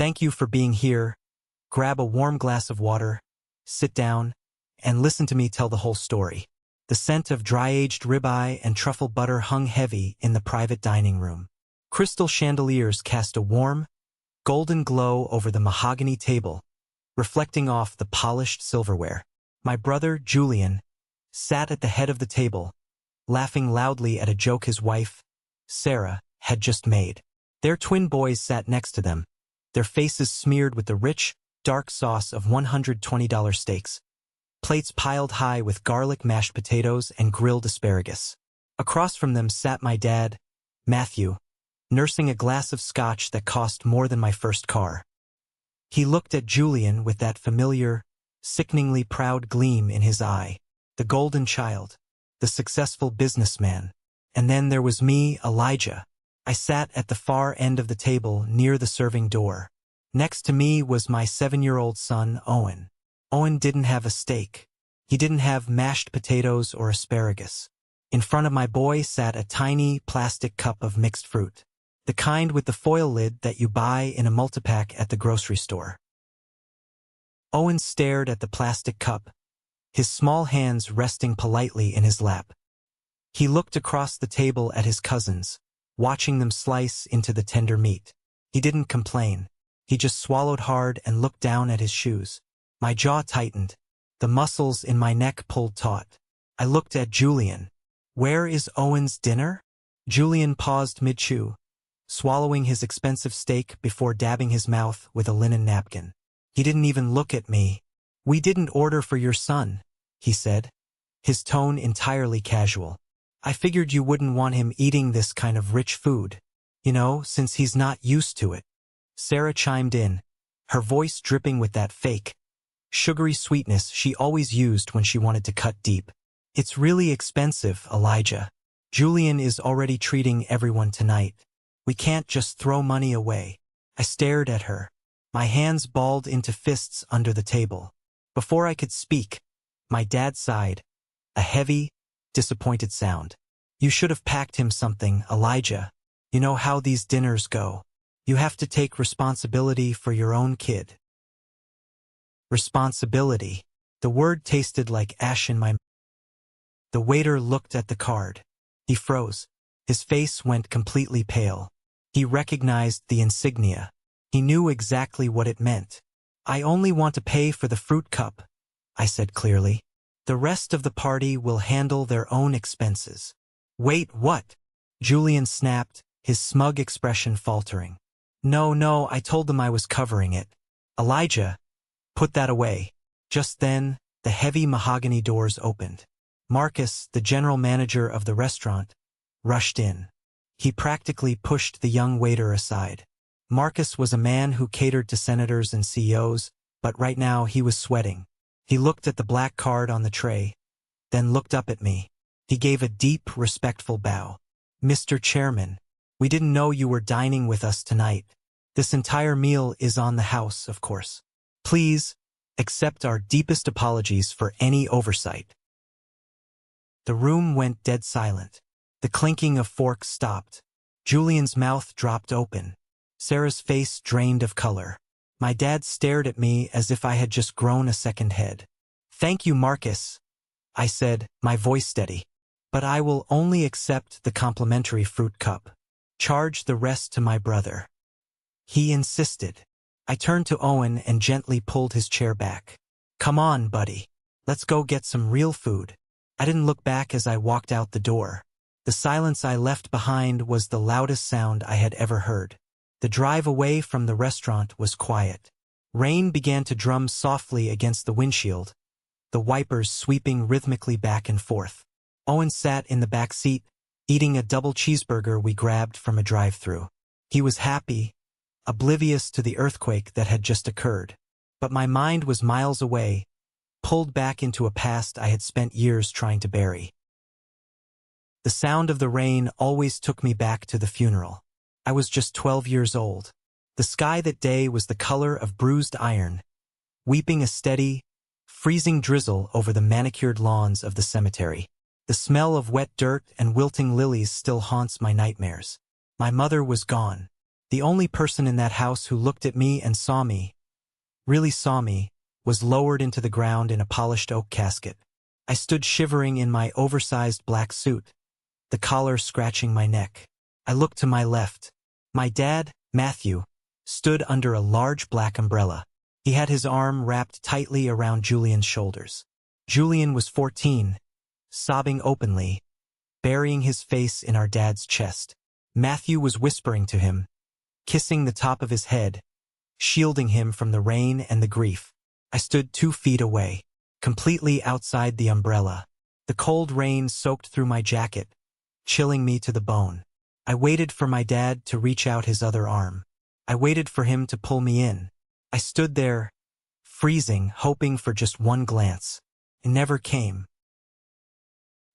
Thank you for being here. Grab a warm glass of water, sit down, and listen to me tell the whole story. The scent of dry-aged ribeye and truffle butter hung heavy in the private dining room. Crystal chandeliers cast a warm, golden glow over the mahogany table, reflecting off the polished silverware. My brother, Julian, sat at the head of the table, laughing loudly at a joke his wife, Sarah, had just made. Their twin boys sat next to them, their faces smeared with the rich, dark sauce of $120 steaks, plates piled high with garlic mashed potatoes and grilled asparagus. Across from them sat my dad, Matthew, nursing a glass of scotch that cost more than my first car. He looked at Julian with that familiar, sickeningly proud gleam in his eye, the golden child, the successful businessman. And then there was me, Elijah. I sat at the far end of the table near the serving door. Next to me was my 7-year-old son, Owen. Owen didn't have a steak. He didn't have mashed potatoes or asparagus. In front of my boy sat a tiny plastic cup of mixed fruit, the kind with the foil lid that you buy in a multipack at the grocery store. Owen stared at the plastic cup, his small hands resting politely in his lap. He looked across the table at his cousins, watching them slice into the tender meat. He didn't complain. He just swallowed hard and looked down at his shoes. My jaw tightened. The muscles in my neck pulled taut. I looked at Julian. Where is Owen's dinner? Julian paused mid-chew, swallowing his expensive steak before dabbing his mouth with a linen napkin. He didn't even look at me. We didn't order for your son, he said, his tone entirely casual. I figured you wouldn't want him eating this kind of rich food, since he's not used to it. Sarah chimed in, her voice dripping with that fake, sugary sweetness she always used when she wanted to cut deep. It's really expensive, Elijah. Julian is already treating everyone tonight. We can't just throw money away. I stared at her, my hands balled into fists under the table. Before I could speak, my dad sighed, a heavy, disappointed sound. You should have packed him something, Elijah. You know how these dinners go. You have to take responsibility for your own kid. Responsibility. The word tasted like ash in my mouth. The waiter looked at the card. He froze. His face went completely pale. He recognized the insignia. He knew exactly what it meant. I only want to pay for the fruit cup, I said clearly. The rest of the party will handle their own expenses. Wait, what? Julian snapped, his smug expression faltering. No, I told them I was covering it. Elijah, put that away. Just then, the heavy mahogany doors opened. Marcus, the general manager of the restaurant, rushed in. He practically pushed the young waiter aside. Marcus was a man who catered to senators and CEOs, but right now he was sweating. He looked at the black card on the tray, then looked up at me. He gave a deep, respectful bow. Mr. Chairman, we didn't know you were dining with us tonight. This entire meal is on the house, of course. Please, accept our deepest apologies for any oversight. The room went dead silent. The clinking of forks stopped. Julian's mouth dropped open. Sarah's face drained of color. My dad stared at me as if I had just grown a second head. Thank you, Marcus, I said, my voice steady. But I will only accept the complimentary fruit cup. Charge the rest to my brother. He insisted. I turned to Owen and gently pulled his chair back. Come on, buddy. Let's go get some real food. I didn't look back as I walked out the door. The silence I left behind was the loudest sound I had ever heard. The drive away from the restaurant was quiet. Rain began to drum softly against the windshield, the wipers sweeping rhythmically back and forth. Owen sat in the back seat, eating a double cheeseburger we grabbed from a drive-thru. He was happy, oblivious to the earthquake that had just occurred. But my mind was miles away, pulled back into a past I had spent years trying to bury. The sound of the rain always took me back to the funeral. I was just 12 years old. The sky that day was the color of bruised iron, weeping a steady, freezing drizzle over the manicured lawns of the cemetery. The smell of wet dirt and wilting lilies still haunts my nightmares. My mother was gone. The only person in that house who looked at me and saw me, really saw me, was lowered into the ground in a polished oak casket. I stood shivering in my oversized black suit, the collar scratching my neck. I looked to my left. My dad, Matthew, stood under a large black umbrella. He had his arm wrapped tightly around Julian's shoulders. Julian was 14, sobbing openly, burying his face in our dad's chest. Matthew was whispering to him, kissing the top of his head, shielding him from the rain and the grief. I stood 2 feet away, completely outside the umbrella. The cold rain soaked through my jacket, chilling me to the bone. I waited for my dad to reach out his other arm. I waited for him to pull me in. I stood there, freezing, hoping for just one glance. It never came.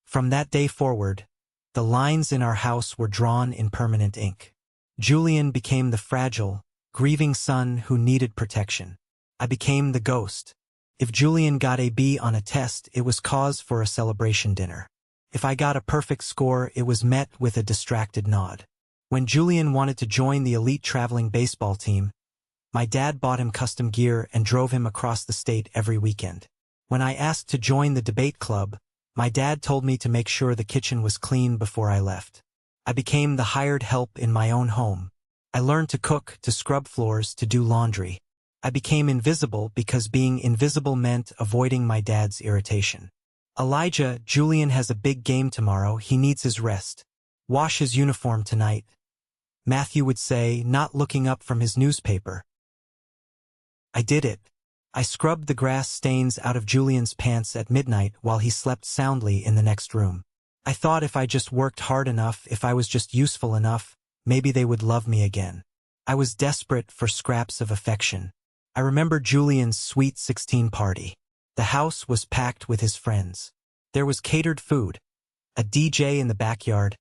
From that day forward, the lines in our house were drawn in permanent ink. Julian became the fragile, grieving son who needed protection. I became the ghost. If Julian got a B on a test, it was cause for a celebration dinner. If I got a perfect score, it was met with a distracted nod. When Julian wanted to join the elite traveling baseball team, my dad bought him custom gear and drove him across the state every weekend. When I asked to join the debate club, my dad told me to make sure the kitchen was clean before I left. I became the hired help in my own home. I learned to cook, to scrub floors, to do laundry. I became invisible because being invisible meant avoiding my dad's irritation. Elijah, Julian has a big game tomorrow. He needs his rest. Wash his uniform tonight, Matthew would say, not looking up from his newspaper. I did it. I scrubbed the grass stains out of Julian's pants at midnight while he slept soundly in the next room. I thought if I just worked hard enough, if I was just useful enough, maybe they would love me again. I was desperate for scraps of affection. I remember Julian's sweet 16 party. The house was packed with his friends. There was catered food, a DJ in the backyard,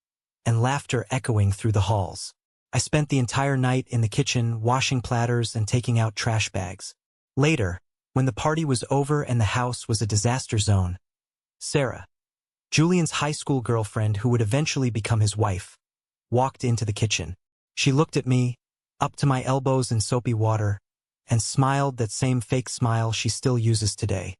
and laughter echoing through the halls. I spent the entire night in the kitchen washing platters and taking out trash bags. Later, when the party was over and the house was a disaster zone, Sarah, Julian's high school girlfriend who would eventually become his wife, walked into the kitchen. She looked at me, up to my elbows in soapy water, and smiled that same fake smile she still uses today.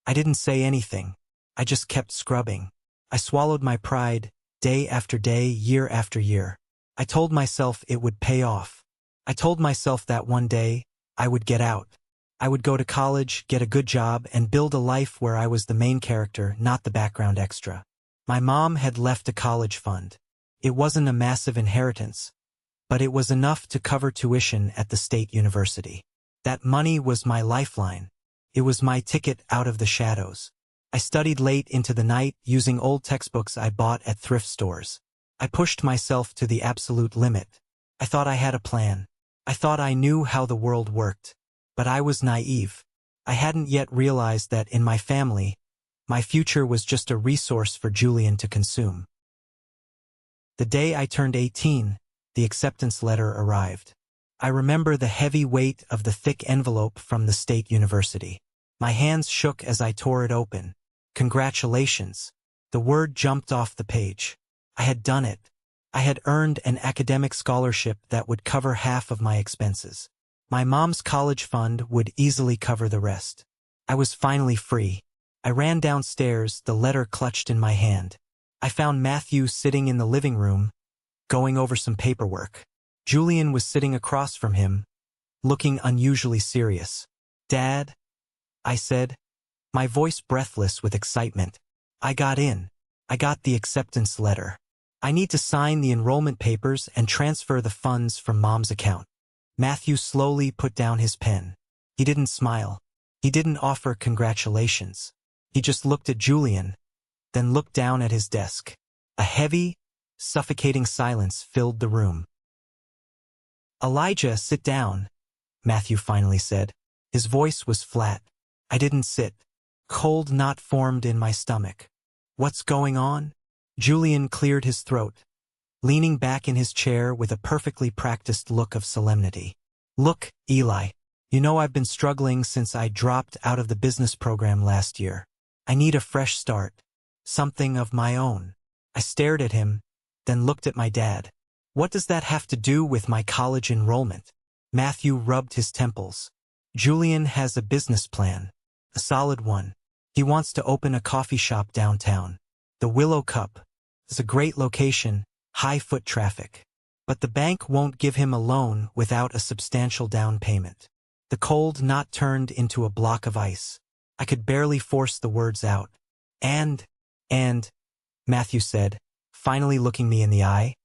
I didn't say anything. I just kept scrubbing. I swallowed my pride, day after day, year after year. I told myself it would pay off. I told myself that one day, I would get out. I would go to college, get a good job, and build a life where I was the main character, not the background extra. My mom had left a college fund. It wasn't a massive inheritance, but it was enough to cover tuition at the state university. That money was my lifeline. It was my ticket out of the shadows. I studied late into the night using old textbooks I bought at thrift stores. I pushed myself to the absolute limit. I thought I had a plan. I thought I knew how the world worked. But I was naive. I hadn't yet realized that in my family, my future was just a resource for Julian to consume. The day I turned 18, the acceptance letter arrived. I remember the heavy weight of the thick envelope from the state university. My hands shook as I tore it open. Congratulations. The word jumped off the page. I had done it. I had earned an academic scholarship that would cover half of my expenses. My mom's college fund would easily cover the rest. I was finally free. I ran downstairs, the letter clutched in my hand. I found Matthew sitting in the living room, going over some paperwork. Julian was sitting across from him, looking unusually serious. "Dad," I said, my voice breathless with excitement. "I got in. I got the acceptance letter. I need to sign the enrollment papers and transfer the funds from Mom's account." Matthew slowly put down his pen. He didn't smile. He didn't offer congratulations. He just looked at Julian, then looked down at his desk. A heavy, suffocating silence filled the room. "Elijah, sit down," Matthew finally said. His voice was flat. I didn't sit. Cold knot formed in my stomach. "What's going on?" Julian cleared his throat, leaning back in his chair with a perfectly practiced look of solemnity. "Look, Eli, you know I've been struggling since I dropped out of the business program last year. I need a fresh start, something of my own." I stared at him, then looked at my dad. What does that have to do with my college enrollment? Matthew rubbed his temples. Julian has a business plan. A solid one. He wants to open a coffee shop downtown. The Willow Cup is a great location, high foot traffic. But the bank won't give him a loan without a substantial down payment. The cold knot turned into a block of ice. I could barely force the words out. And, Matthew said, finally looking me in the eye,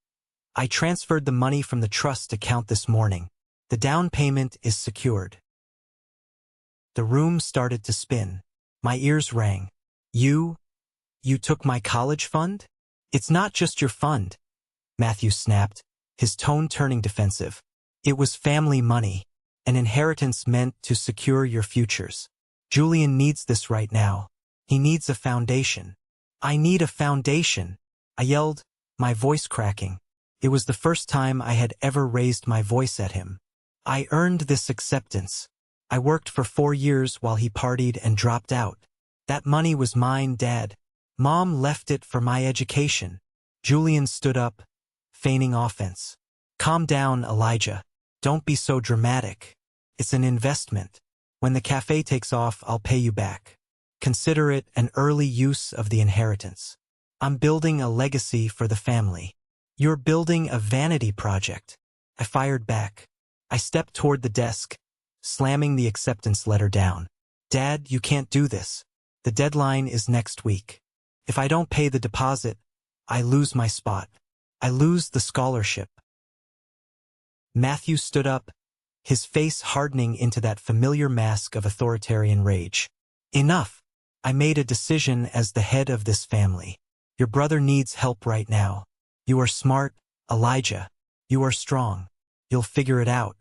I transferred the money from the trust account this morning. The down payment is secured. The room started to spin. My ears rang. You took my college fund? It's not just your fund, Matthew snapped, his tone turning defensive. It was family money, an inheritance meant to secure your futures. Julian needs this right now. He needs a foundation. I need a foundation, I yelled, my voice cracking. It was the first time I had ever raised my voice at him. I earned this acceptance. I worked for 4 years while he partied and dropped out. That money was mine, Dad. Mom left it for my education. Julian stood up, feigning offense. Calm down, Elijah. Don't be so dramatic. It's an investment. When the cafe takes off, I'll pay you back. Consider it an early use of the inheritance. I'm building a legacy for the family. You're building a vanity project. I fired back. I stepped toward the desk, slamming the acceptance letter down. Dad, you can't do this. The deadline is next week. If I don't pay the deposit, I lose my spot. I lose the scholarship. Matthew stood up, his face hardening into that familiar mask of authoritarian rage. Enough. I made a decision as the head of this family. Your brother needs help right now. You are smart, Elijah. You are strong. You'll figure it out.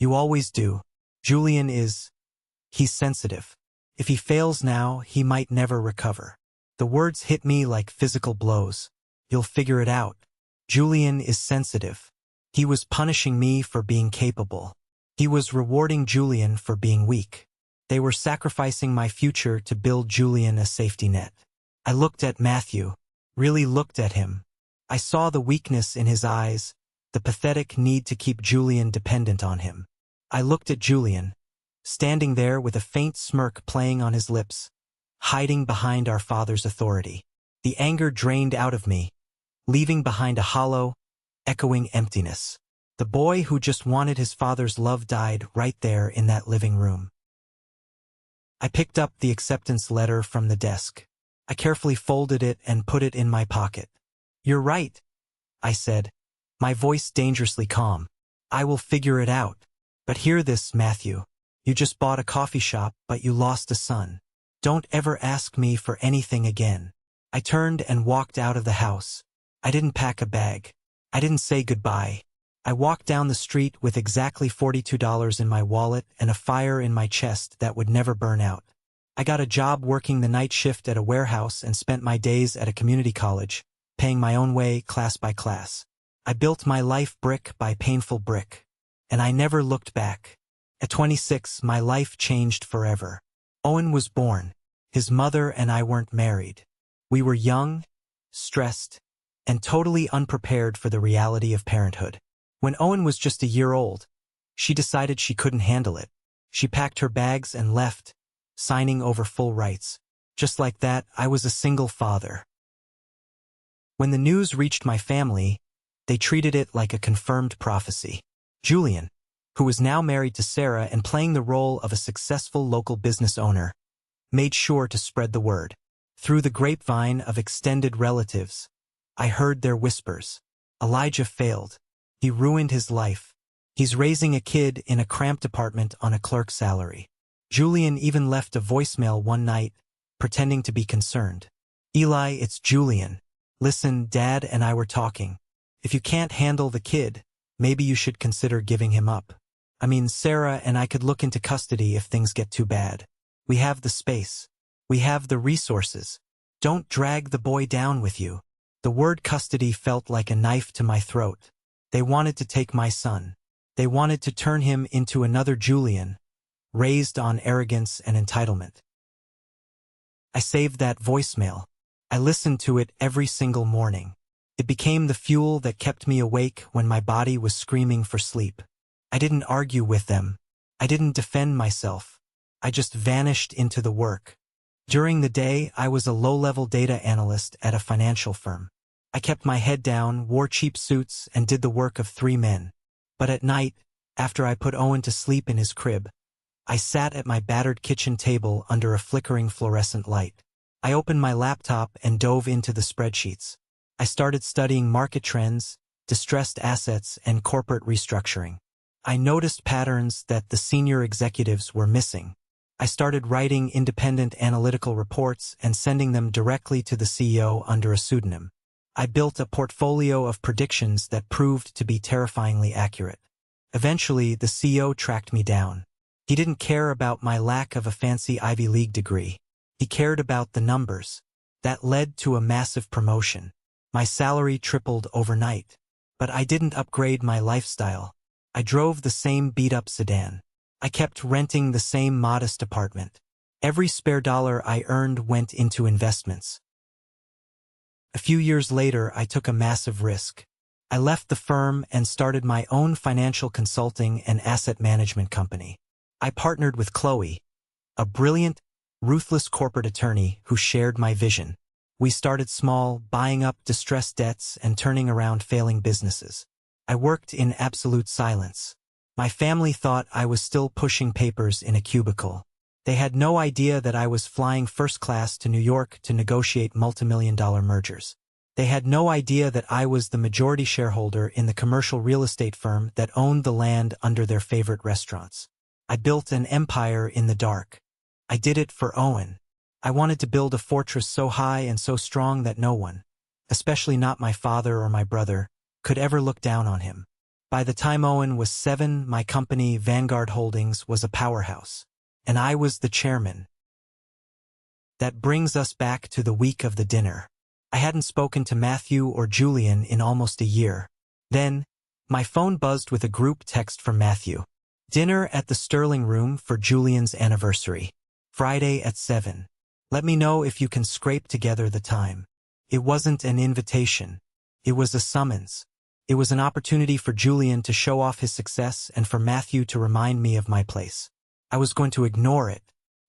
You always do. Julian he's sensitive. If he fails now, he might never recover. The words hit me like physical blows. You'll figure it out. Julian is sensitive. He was punishing me for being capable. He was rewarding Julian for being weak. They were sacrificing my future to build Julian a safety net. I looked at Matthew, really looked at him. I saw the weakness in his eyes, the pathetic need to keep Julian dependent on him. I looked at Julian, standing there with a faint smirk playing on his lips, hiding behind our father's authority. The anger drained out of me, leaving behind a hollow, echoing emptiness. The boy who just wanted his father's love died right there in that living room. I picked up the acceptance letter from the desk. I carefully folded it and put it in my pocket. You're right, I said, my voice dangerously calm. I will figure it out. But hear this, Matthew. You just bought a coffee shop, but you lost a son. Don't ever ask me for anything again. I turned and walked out of the house. I didn't pack a bag. I didn't say goodbye. I walked down the street with exactly $42 in my wallet and a fire in my chest that would never burn out. I got a job working the night shift at a warehouse and spent my days at a community college, paying my own way class by class. I built my life brick by painful brick. And I never looked back. At 26, my life changed forever. Owen was born. His mother and I weren't married. We were young, stressed, and totally unprepared for the reality of parenthood. When Owen was just a year old, she decided she couldn't handle it. She packed her bags and left, signing over full rights. Just like that, I was a single father. When the news reached my family, they treated it like a confirmed prophecy. Julian, who was now married to Sarah and playing the role of a successful local business owner, made sure to spread the word. Through the grapevine of extended relatives, I heard their whispers. Elijah failed. He ruined his life. He's raising a kid in a cramped apartment on a clerk's salary. Julian even left a voicemail one night, pretending to be concerned. Eli, it's Julian. Listen, Dad and I were talking. If you can't handle the kid, maybe you should consider giving him up. I mean, Sarah and I could look into custody if things get too bad. We have the space. We have the resources. Don't drag the boy down with you. The word custody felt like a knife to my throat. They wanted to take my son. They wanted to turn him into another Julian, raised on arrogance and entitlement. I saved that voicemail. I listened to it every single morning. It became the fuel that kept me awake when my body was screaming for sleep. I didn't argue with them. I didn't defend myself. I just vanished into the work. During the day, I was a low-level data analyst at a financial firm. I kept my head down, wore cheap suits, and did the work of 3 men. But at night, after I put Owen to sleep in his crib, I sat at my battered kitchen table under a flickering fluorescent light. I opened my laptop and dove into the spreadsheets. I started studying market trends, distressed assets, and corporate restructuring. I noticed patterns that the senior executives were missing. I started writing independent analytical reports and sending them directly to the CEO under a pseudonym. I built a portfolio of predictions that proved to be terrifyingly accurate. Eventually, the CEO tracked me down. He didn't care about my lack of a fancy Ivy League degree. He cared about the numbers. That led to a massive promotion. My salary tripled overnight. But I didn't upgrade my lifestyle. I drove the same beat-up sedan. I kept renting the same modest apartment. Every spare dollar I earned went into investments. A few years later, I took a massive risk. I left the firm and started my own financial consulting and asset management company. I partnered with Chloe, a brilliant, ruthless corporate attorney who shared my vision. We started small, buying up distressed debts and turning around failing businesses. I worked in absolute silence. My family thought I was still pushing papers in a cubicle. They had no idea that I was flying first class to New York to negotiate multimillion-dollar mergers. They had no idea that I was the majority shareholder in the commercial real estate firm that owned the land under their favorite restaurants. I built an empire in the dark. I did it for Owen. I wanted to build a fortress so high and so strong that no one, especially not my father or my brother, could ever look down on him. By the time Owen was 7, my company, Vanguard Holdings, was a powerhouse. And I was the chairman. That brings us back to the week of the dinner. I hadn't spoken to Matthew or Julian in almost a year. Then, my phone buzzed with a group text from Matthew. Dinner at the Sterling Room for Julian's anniversary. Friday at 7. Let me know if you can scrape together the time. It wasn't an invitation. It was a summons. It was an opportunity for Julian to show off his success and for Matthew to remind me of my place. I was going to ignore it.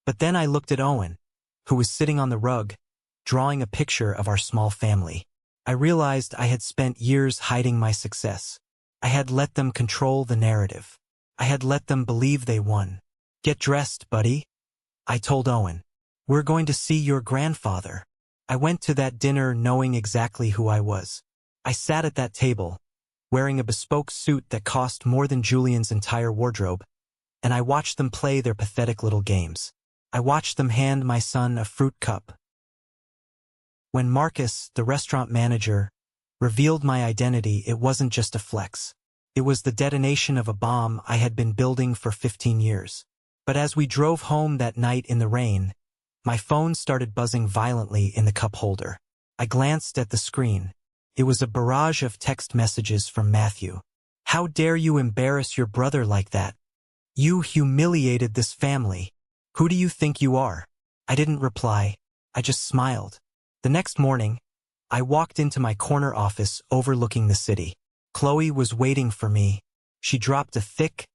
But then I looked at Owen, who was sitting on the rug, drawing a picture of our small family. I realized I had spent years hiding my success. I had let them control the narrative. I had let them believe they won. Get dressed, buddy, I told Owen. We're going to see your grandfather. I went to that dinner knowing exactly who I was. I sat at that table, wearing a bespoke suit that cost more than Julian's entire wardrobe, and I watched them play their pathetic little games. I watched them hand my son a fruit cup. When Marcus, the restaurant manager, revealed my identity, it wasn't just a flex. It was the detonation of a bomb I had been building for 15 years. But as we drove home that night in the rain, my phone started buzzing violently in the cup holder. I glanced at the screen. It was a barrage of text messages from Matthew. How dare you embarrass your brother like that? You humiliated this family. Who do you think you are? I didn't reply. I just smiled. The next morning, I walked into my corner office overlooking the city. Chloe was waiting for me. She dropped a thick,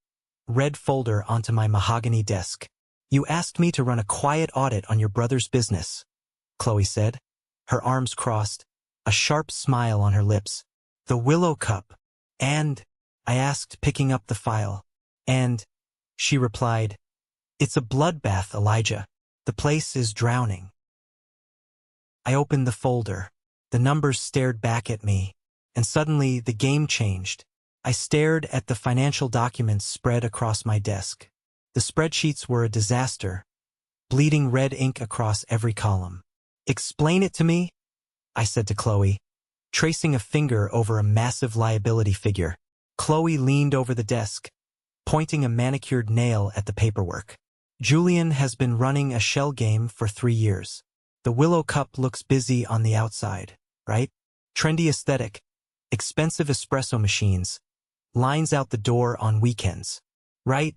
red folder onto my mahogany desk. You asked me to run a quiet audit on your brother's business, Chloe said, her arms crossed, a sharp smile on her lips. The Willow Cup. And, I asked, picking up the file. And, she replied, it's a bloodbath, Elijah. The place is drowning. I opened the folder. The numbers stared back at me, and suddenly the game changed. I stared at the financial documents spread across my desk. The spreadsheets were a disaster, bleeding red ink across every column. Explain it to me, I said to Chloe, tracing a finger over a massive liability figure. Chloe leaned over the desk, pointing a manicured nail at the paperwork. Julian has been running a shell game for 3 years. The Willow Cup looks busy on the outside, right? Trendy aesthetic, expensive espresso machines, lines out the door on weekends, right?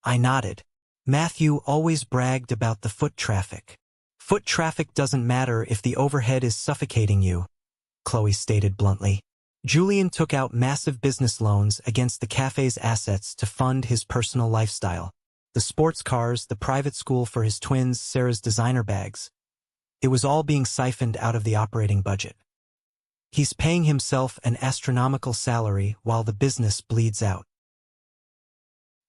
I nodded. Matthew always bragged about the foot traffic. Foot traffic doesn't matter if the overhead is suffocating you, Chloe stated bluntly. Julian took out massive business loans against the cafe's assets to fund his personal lifestyle. The sports cars, the private school for his twins, Sarah's designer bags. It was all being siphoned out of the operating budget. He's paying himself an astronomical salary while the business bleeds out.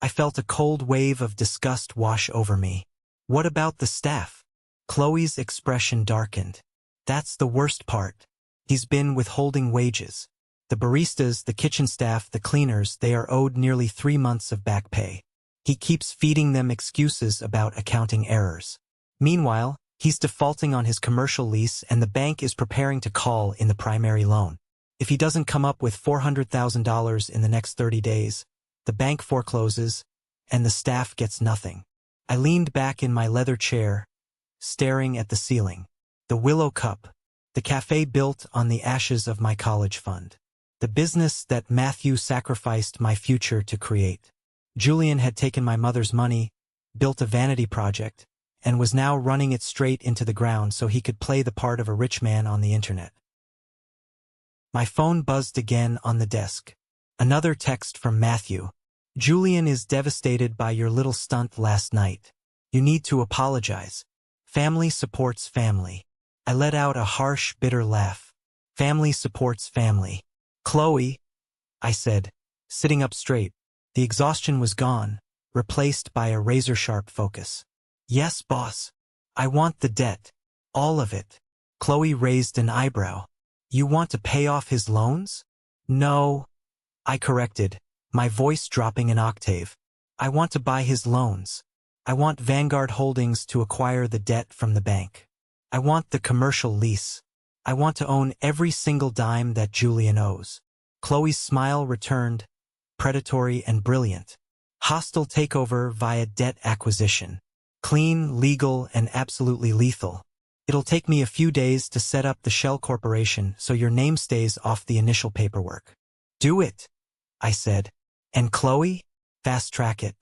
I felt a cold wave of disgust wash over me. What about the staff? Chloe's expression darkened. That's the worst part. He's been withholding wages. The baristas, the kitchen staff, the cleaners, they are owed nearly 3 months of back pay. He keeps feeding them excuses about accounting errors. Meanwhile, he's defaulting on his commercial lease and the bank is preparing to call in the primary loan. If he doesn't come up with $400,000 in the next 30 days, the bank forecloses and the staff gets nothing. I leaned back in my leather chair, staring at the ceiling. The Willow Cup, the cafe built on the ashes of my college fund. The business that Matthew sacrificed my future to create. Julian had taken my mother's money, built a vanity project, and was now running it straight into the ground so he could play the part of a rich man on the internet. My phone buzzed again on the desk. Another text from Matthew. Julian is devastated by your little stunt last night. You need to apologize. Family supports family. I let out a harsh, bitter laugh. Family supports family. Chloe, I said, sitting up straight. The exhaustion was gone, replaced by a razor-sharp focus. Yes, boss. I want the debt. All of it. Chloe raised an eyebrow. You want to pay off his loans? No, I corrected, my voice dropping an octave. I want to buy his loans. I want Vanguard Holdings to acquire the debt from the bank. I want the commercial lease. I want to own every single dime that Julian owes. Chloe's smile returned, predatory and brilliant. Hostile takeover via debt acquisition. Clean, legal, and absolutely lethal. It'll take me a few days to set up the shell corporation so your name stays off the initial paperwork. Do it, I said. And Chloe? Fast track it.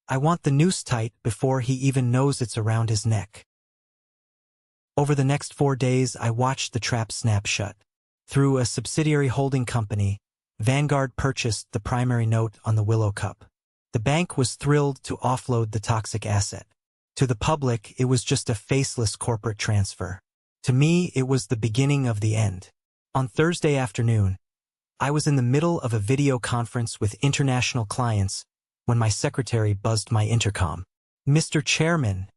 I want the noose tight before he even knows it's around his neck. Over the next 4 days, I watched the trap snap shut. Through a subsidiary holding company, Vanguard purchased the primary note on the Willow Cup. The bank was thrilled to offload the toxic asset. To the public, it was just a faceless corporate transfer. To me, it was the beginning of the end. On Thursday afternoon, I was in the middle of a video conference with international clients when my secretary buzzed my intercom. Mr. Chairman,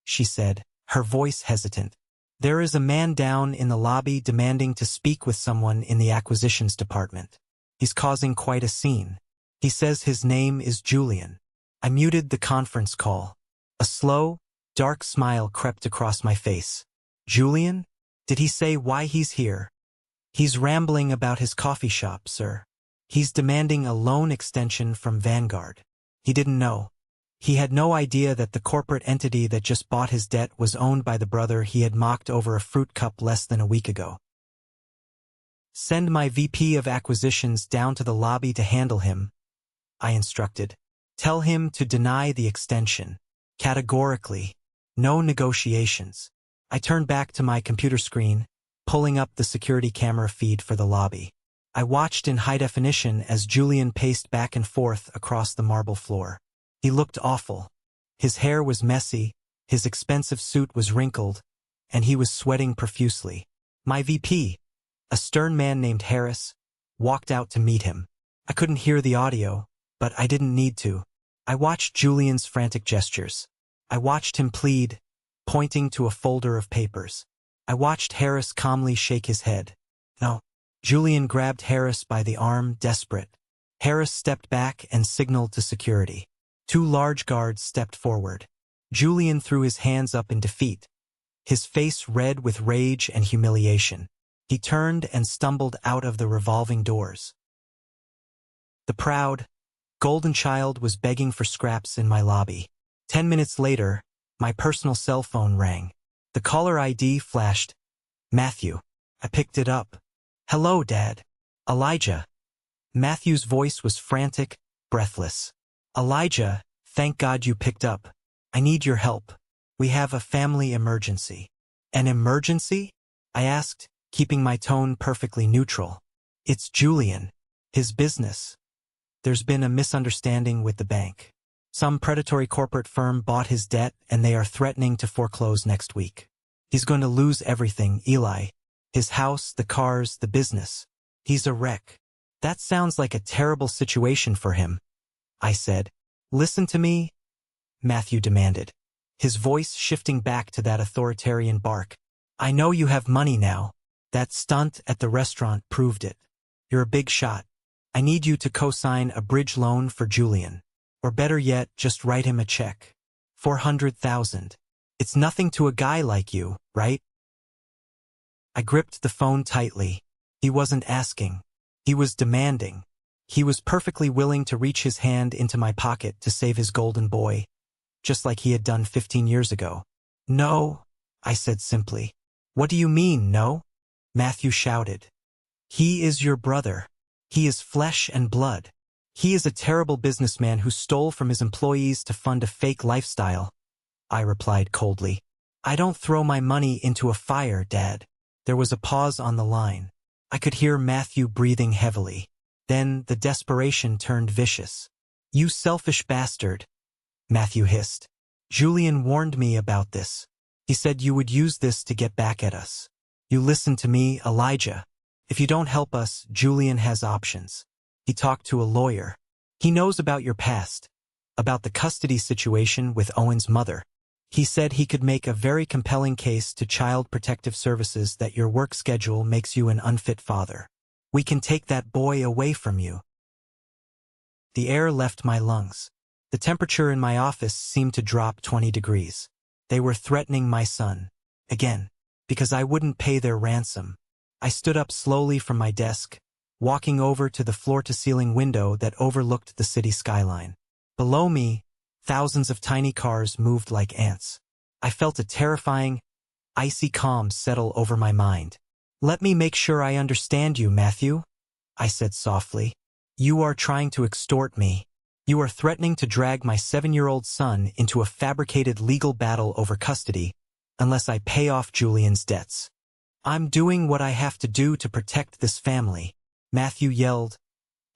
she said, her voice hesitant. There is a man down in the lobby demanding to speak with someone in the acquisitions department. He's causing quite a scene. He says his name is Julian. I muted the conference call. A slow, dark smile crept across my face. Julian? Did he say why he's here? He's rambling about his coffee shop, sir. He's demanding a loan extension from Vanguard. He didn't know. He had no idea that the corporate entity that just bought his debt was owned by the brother he had mocked over a fruit cup less than a week ago. Send my VP of acquisitions down to the lobby to handle him, I instructed. Tell him to deny the extension. Categorically. No negotiations. I turned back to my computer screen, pulling up the security camera feed for the lobby. I watched in high definition as Julian paced back and forth across the marble floor. He looked awful. His hair was messy, his expensive suit was wrinkled, and he was sweating profusely. My VP, a stern man named Harris, walked out to meet him. I couldn't hear the audio, but I didn't need to. I watched Julian's frantic gestures. I watched him plead, pointing to a folder of papers. I watched Harris calmly shake his head. No. Julian grabbed Harris by the arm, desperate. Harris stepped back and signaled to security. 2 large guards stepped forward. Julian threw his hands up in defeat, his face red with rage and humiliation. He turned and stumbled out of the revolving doors. The proud, golden child was begging for scraps in my lobby. 10 minutes later, my personal cell phone rang. The caller ID flashed. Matthew. I picked it up. Hello, Dad. Elijah. Matthew's voice was frantic, breathless. Elijah, thank God you picked up. I need your help. We have a family emergency. An emergency? I asked, keeping my tone perfectly neutral. It's Julian. His business. There's been a misunderstanding with the bank. Some predatory corporate firm bought his debt and they are threatening to foreclose next week. He's going to lose everything, Eli. His house, the cars, the business. He's a wreck. That sounds like a terrible situation for him, I said. Listen to me, Matthew demanded, his voice shifting back to that authoritarian bark. I know you have money now. That stunt at the restaurant proved it. You're a big shot. I need you to co-sign a bridge loan for Julian. Or better yet, just write him a check. $400,000. It's nothing to a guy like you, right? I gripped the phone tightly. He wasn't asking. He was demanding. He was perfectly willing to reach his hand into my pocket to save his golden boy, just like he had done 15 years ago. No, I said simply. What do you mean, no? Matthew shouted. He is your brother. He is flesh and blood. He is a terrible businessman who stole from his employees to fund a fake lifestyle, I replied coldly. I don't throw my money into a fire, Dad. There was a pause on the line. I could hear Matthew breathing heavily. Then the desperation turned vicious. You selfish bastard, Matthew hissed. Julian warned me about this. He said you would use this to get back at us. You listen to me, Elijah. If you don't help us, Julian has options. He talked to a lawyer. He knows about your past, about the custody situation with Owen's mother. He said he could make a very compelling case to Child Protective Services that your work schedule makes you an unfit father. We can take that boy away from you. The air left my lungs. The temperature in my office seemed to drop 20 degrees. They were threatening my son. Again, because I wouldn't pay their ransom. I stood up slowly from my desk, walking over to the floor-to-ceiling window that overlooked the city skyline. Below me, thousands of tiny cars moved like ants. I felt a terrifying, icy calm settle over my mind. Let me make sure I understand you, Matthew, I said softly. You are trying to extort me. You are threatening to drag my 7-year-old son into a fabricated legal battle over custody unless I pay off Julian's debts. I'm doing what I have to do to protect this family, Matthew yelled,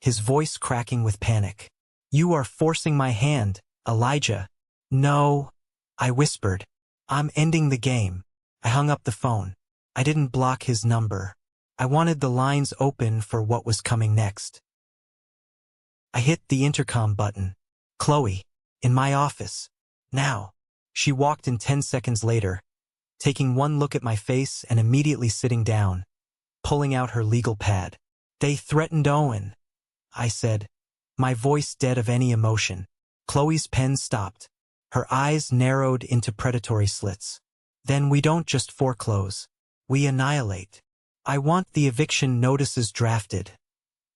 his voice cracking with panic. You are forcing my hand, Elijah. No, I whispered. I'm ending the game. I hung up the phone. I didn't block his number. I wanted the lines open for what was coming next. I hit the intercom button. Chloe, in my office. Now. She walked in 10 seconds later, taking one look at my face and immediately sitting down, pulling out her legal pad. They threatened Owen, I said, my voice dead of any emotion. Chloe's pen stopped. Her eyes narrowed into predatory slits. Then we don't just foreclose. We annihilate. I want the eviction notices drafted,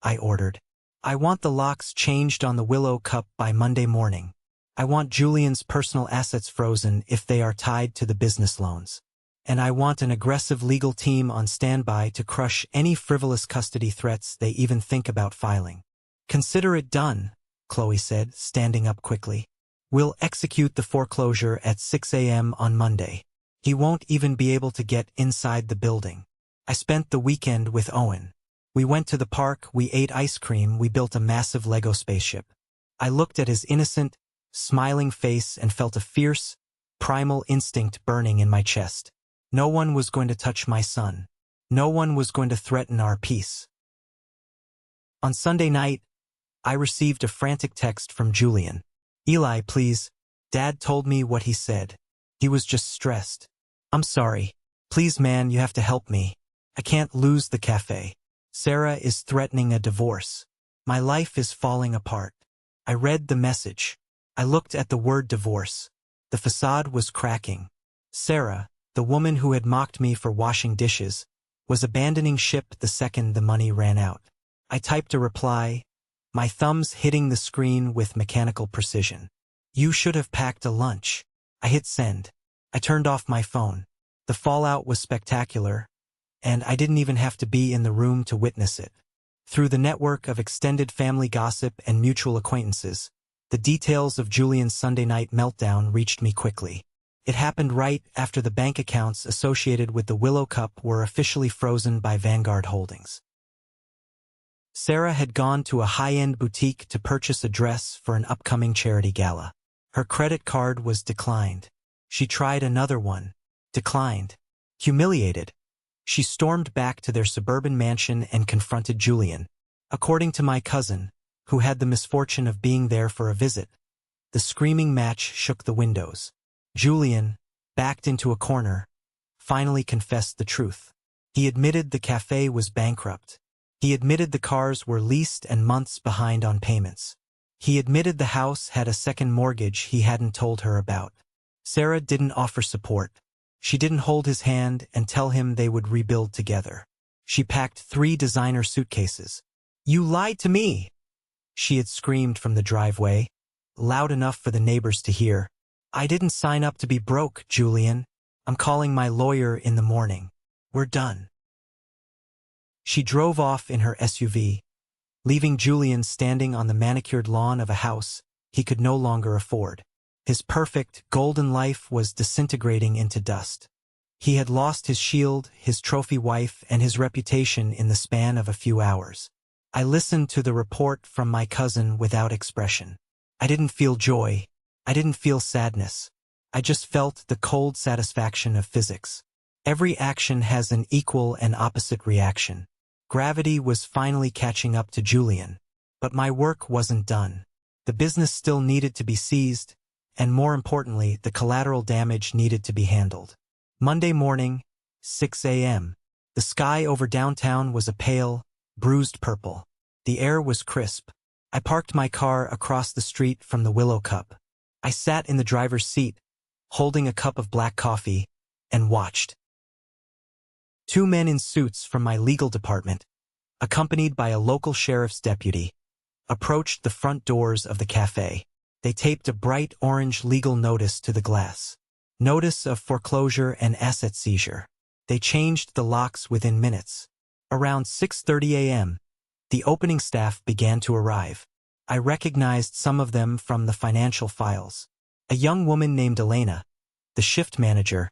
I ordered. I want the locks changed on the Willow Cup by Monday morning. I want Julian's personal assets frozen if they are tied to the business loans. And I want an aggressive legal team on standby to crush any frivolous custody threats they even think about filing. Consider it done, Chloe said, standing up quickly. We'll execute the foreclosure at 6 a.m. on Monday. He won't even be able to get inside the building. I spent the weekend with Owen. We went to the park, we ate ice cream, we built a massive Lego spaceship. I looked at his innocent, smiling face and felt a fierce, primal instinct burning in my chest. No one was going to touch my son. No one was going to threaten our peace. On Sunday night, I received a frantic text from Julian. Eli, please. Dad told me what he said. He was just stressed. I'm sorry. Please, man, you have to help me. I can't lose the cafe. Sarah is threatening a divorce. My life is falling apart. I read the message. I looked at the word divorce. The facade was cracking. Sarah, the woman who had mocked me for washing dishes, was abandoning ship the second the money ran out. I typed a reply, my thumbs hitting the screen with mechanical precision. You should have packed a lunch. I hit send. I turned off my phone. The fallout was spectacular, and I didn't even have to be in the room to witness it. Through the network of extended family gossip and mutual acquaintances, the details of Julian's Sunday night meltdown reached me quickly. It happened right after the bank accounts associated with the Willow Cup were officially frozen by Vanguard Holdings. Sarah had gone to a high-end boutique to purchase a dress for an upcoming charity gala. Her credit card was declined. She tried another one. Declined. Humiliated, she stormed back to their suburban mansion and confronted Julian. According to my cousin, who had the misfortune of being there for a visit, the screaming match shook the windows. Julian, backed into a corner, finally confessed the truth. He admitted the cafe was bankrupt. He admitted the cars were leased and months behind on payments. He admitted the house had a second mortgage he hadn't told her about. Sarah didn't offer support. She didn't hold his hand and tell him they would rebuild together. She packed 3 designer suitcases. "You lied to me!" she had screamed from the driveway, loud enough for the neighbors to hear. "I didn't sign up to be broke, Julian. I'm calling my lawyer in the morning. We're done." She drove off in her SUV, leaving Julian standing on the manicured lawn of a house he could no longer afford. His perfect, golden life was disintegrating into dust. He had lost his shield, his trophy wife, and his reputation in the span of a few hours. I listened to the report from my cousin without expression. I didn't feel joy. I didn't feel sadness. I just felt the cold satisfaction of physics. Every action has an equal and opposite reaction. Gravity was finally catching up to Julian. But my work wasn't done. The business still needed to be seized, and more importantly, the collateral damage needed to be handled. Monday morning, 6 a.m. The sky over downtown was a pale, bruised purple. The air was crisp. I parked my car across the street from the Willow Cup. I sat in the driver's seat, holding a cup of black coffee, and watched. 2 men in suits from my legal department, accompanied by a local sheriff's deputy, approached the front doors of the cafe. They taped a bright orange legal notice to the glass. Notice of foreclosure and asset seizure. They changed the locks within minutes. Around 6:30 a.m., the opening staff began to arrive. I recognized some of them from the financial files. A young woman named Elena, the shift manager,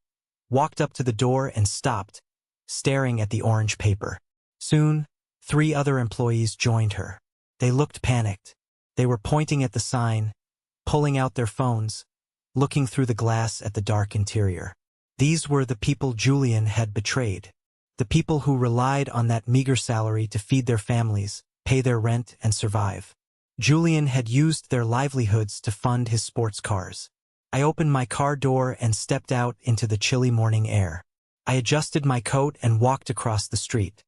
walked up to the door and stopped, staring at the orange paper. Soon, 3 other employees joined her. They looked panicked. They were pointing at the sign, pulling out their phones, looking through the glass at the dark interior. These were the people Julian had betrayed. The people who relied on that meager salary to feed their families, pay their rent, and survive. Julian had used their livelihoods to fund his sports cars. I opened my car door and stepped out into the chilly morning air. I adjusted my coat and walked across the street.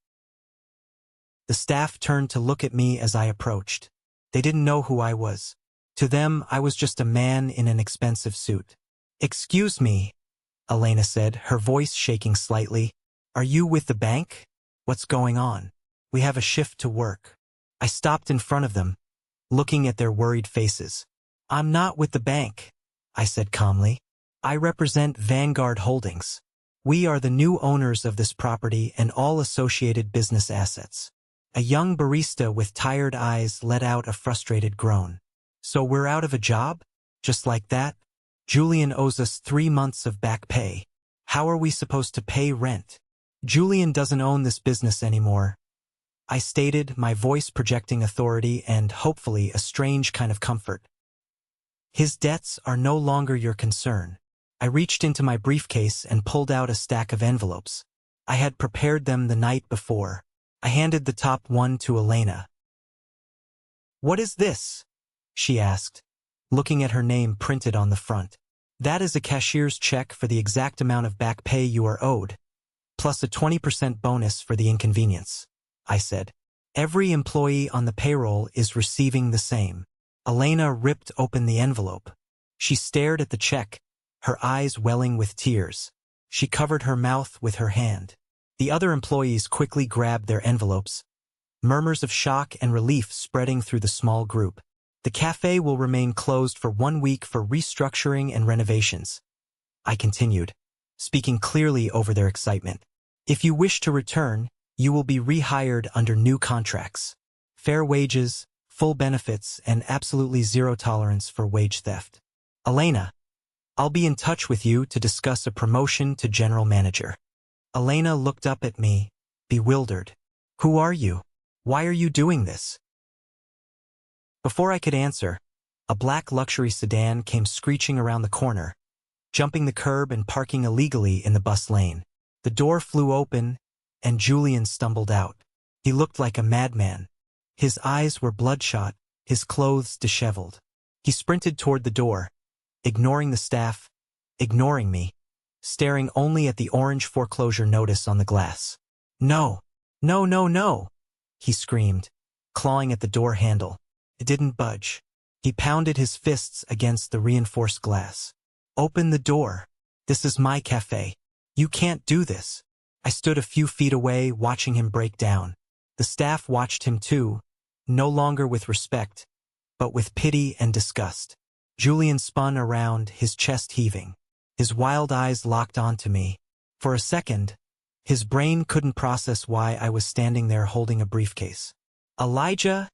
The staff turned to look at me as I approached. They didn't know who I was. To them, I was just a man in an expensive suit. "Excuse me," Elena said, her voice shaking slightly. "Are you with the bank? What's going on? We have a shift to work." I stopped in front of them, looking at their worried faces. "I'm not with the bank," I said calmly. "I represent Vanguard Holdings. We are the new owners of this property and all associated business assets." A young barista with tired eyes let out a frustrated groan. "So we're out of a job? Just like that? Julian owes us 3 months of back pay. How are we supposed to pay rent?" "Julian doesn't own this business anymore," I stated, my voice projecting authority and, hopefully, a strange kind of comfort. "His debts are no longer your concern." I reached into my briefcase and pulled out a stack of envelopes. I had prepared them the night before. I handed the top one to Elena. "What is this?" she asked, looking at her name printed on the front. "That is a cashier's check for the exact amount of back pay you are owed, plus a 20% bonus for the inconvenience," I said. "Every employee on the payroll is receiving the same." Elena ripped open the envelope. She stared at the check, her eyes welling with tears. She covered her mouth with her hand. The other employees quickly grabbed their envelopes, murmurs of shock and relief spreading through the small group. "The cafe will remain closed for 1 week for restructuring and renovations," I continued, speaking clearly over their excitement. "If you wish to return, you will be rehired under new contracts. Fair wages, full benefits, and absolutely zero tolerance for wage theft." "Elena," I'll be in touch with you to discuss a promotion to general manager. Elena looked up at me, bewildered. Who are you? Why are you doing this? Before I could answer, a black luxury sedan came screeching around the corner, jumping the curb and parking illegally in the bus lane. The door flew open, and Julian stumbled out. He looked like a madman. His eyes were bloodshot, his clothes disheveled. He sprinted toward the door, ignoring the staff, ignoring me, staring only at the orange foreclosure notice on the glass. No, no, no, no, he screamed, clawing at the door handle. It didn't budge. He pounded his fists against the reinforced glass. Open the door. This is my cafe. You can't do this. I stood a few feet away, watching him break down. The staff watched him too, no longer with respect, but with pity and disgust. Julian spun around, his chest heaving. His wild eyes locked onto me. For a second, his brain couldn't process why I was standing there holding a briefcase. Elijah?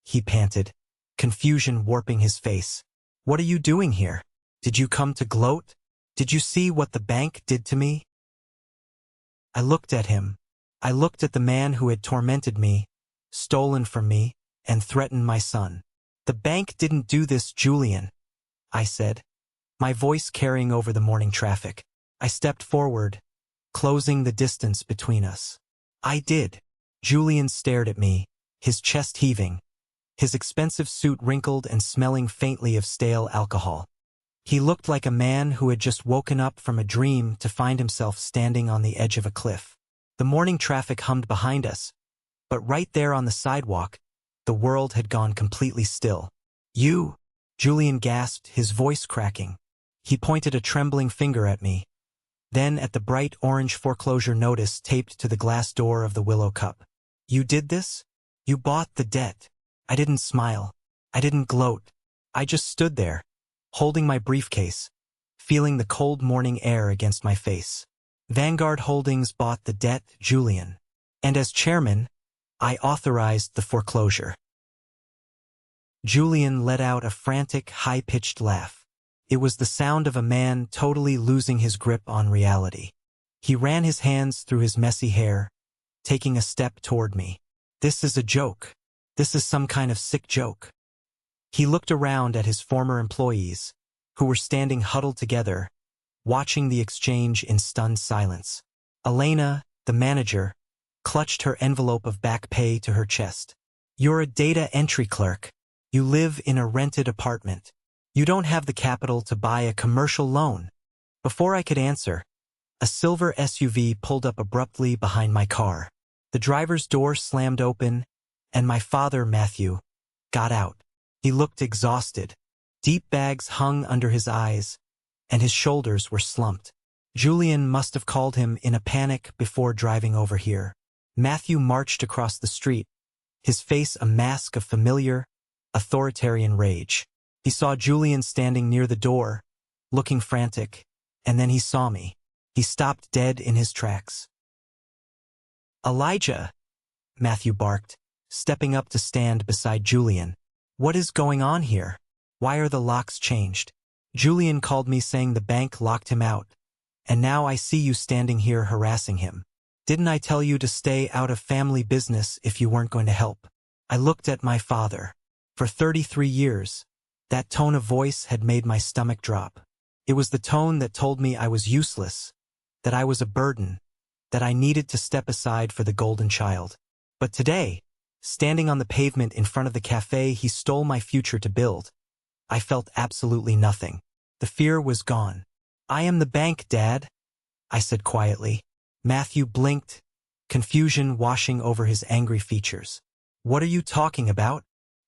He panted, confusion warping his face. What are you doing here? Did you come to gloat? Did you see what the bank did to me? I looked at him. I looked at the man who had tormented me, stolen from me, and threatened my son. The bank didn't do this, Julian, I said, my voice carrying over the morning traffic. I stepped forward, closing the distance between us. I did. Julian stared at me, his chest heaving, his expensive suit wrinkled and smelling faintly of stale alcohol. He looked like a man who had just woken up from a dream to find himself standing on the edge of a cliff. The morning traffic hummed behind us, but right there on the sidewalk, the world had gone completely still. You, Julian gasped, his voice cracking. He pointed a trembling finger at me, then at the bright orange foreclosure notice taped to the glass door of the Willow Cup. You did this? You bought the debt. I didn't smile. I didn't gloat. I just stood there, holding my briefcase, feeling the cold morning air against my face. Vanguard Holdings bought the debt, Julian. And as chairman, I authorized the foreclosure. Julian let out a frantic, high-pitched laugh. It was the sound of a man totally losing his grip on reality. He ran his hands through his messy hair, taking a step toward me. This is a joke. This is some kind of sick joke. He looked around at his former employees, who were standing huddled together, watching the exchange in stunned silence. Elena, the manager, clutched her envelope of back pay to her chest. You're a data entry clerk. You live in a rented apartment. You don't have the capital to buy a commercial loan. Before I could answer, a silver SUV pulled up abruptly behind my car. The driver's door slammed open, and my father, Matthew, got out. He looked exhausted. Deep bags hung under his eyes, and his shoulders were slumped. Julian must have called him in a panic before driving over here. Matthew marched across the street, his face a mask of familiar, authoritarian rage. He saw Julian standing near the door, looking frantic, and then he saw me. He stopped dead in his tracks. Elijah, Matthew barked, stepping up to stand beside Julian. What is going on here? Why are the locks changed? Julian called me saying the bank locked him out, and now I see you standing here harassing him. Didn't I tell you to stay out of family business if you weren't going to help? I looked at my father. For 33 years, that tone of voice had made my stomach drop. It was the tone that told me I was useless, that I was a burden, that I needed to step aside for the golden child. But today, standing on the pavement in front of the cafe he stole my future to build, I felt absolutely nothing. The fear was gone. I am the bank, Dad, I said quietly. Matthew blinked, confusion washing over his angry features. What are you talking about?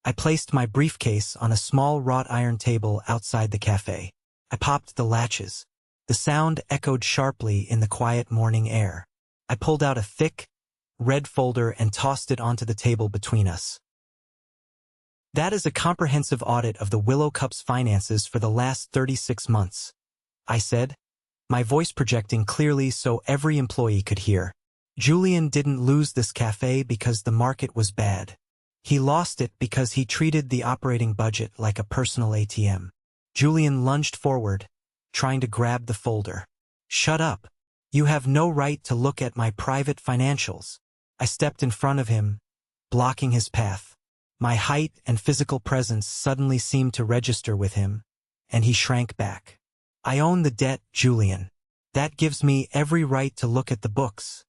I placed my briefcase on a small wrought iron table outside the cafe. I popped the latches. The sound echoed sharply in the quiet morning air. I pulled out a thick, red folder and tossed it onto the table between us. That is a comprehensive audit of the Willow Cup's finances for the last 36 months, I said, my voice projecting clearly so every employee could hear. Julian didn't lose this cafe because the market was bad. He lost it because he treated the operating budget like a personal ATM. Julian lunged forward, trying to grab the folder. "Shut up. You have no right to look at my private financials." I stepped in front of him, blocking his path. My height and physical presence suddenly seemed to register with him, and he shrank back. "I own the debt, Julian. That gives me every right to look at the books,"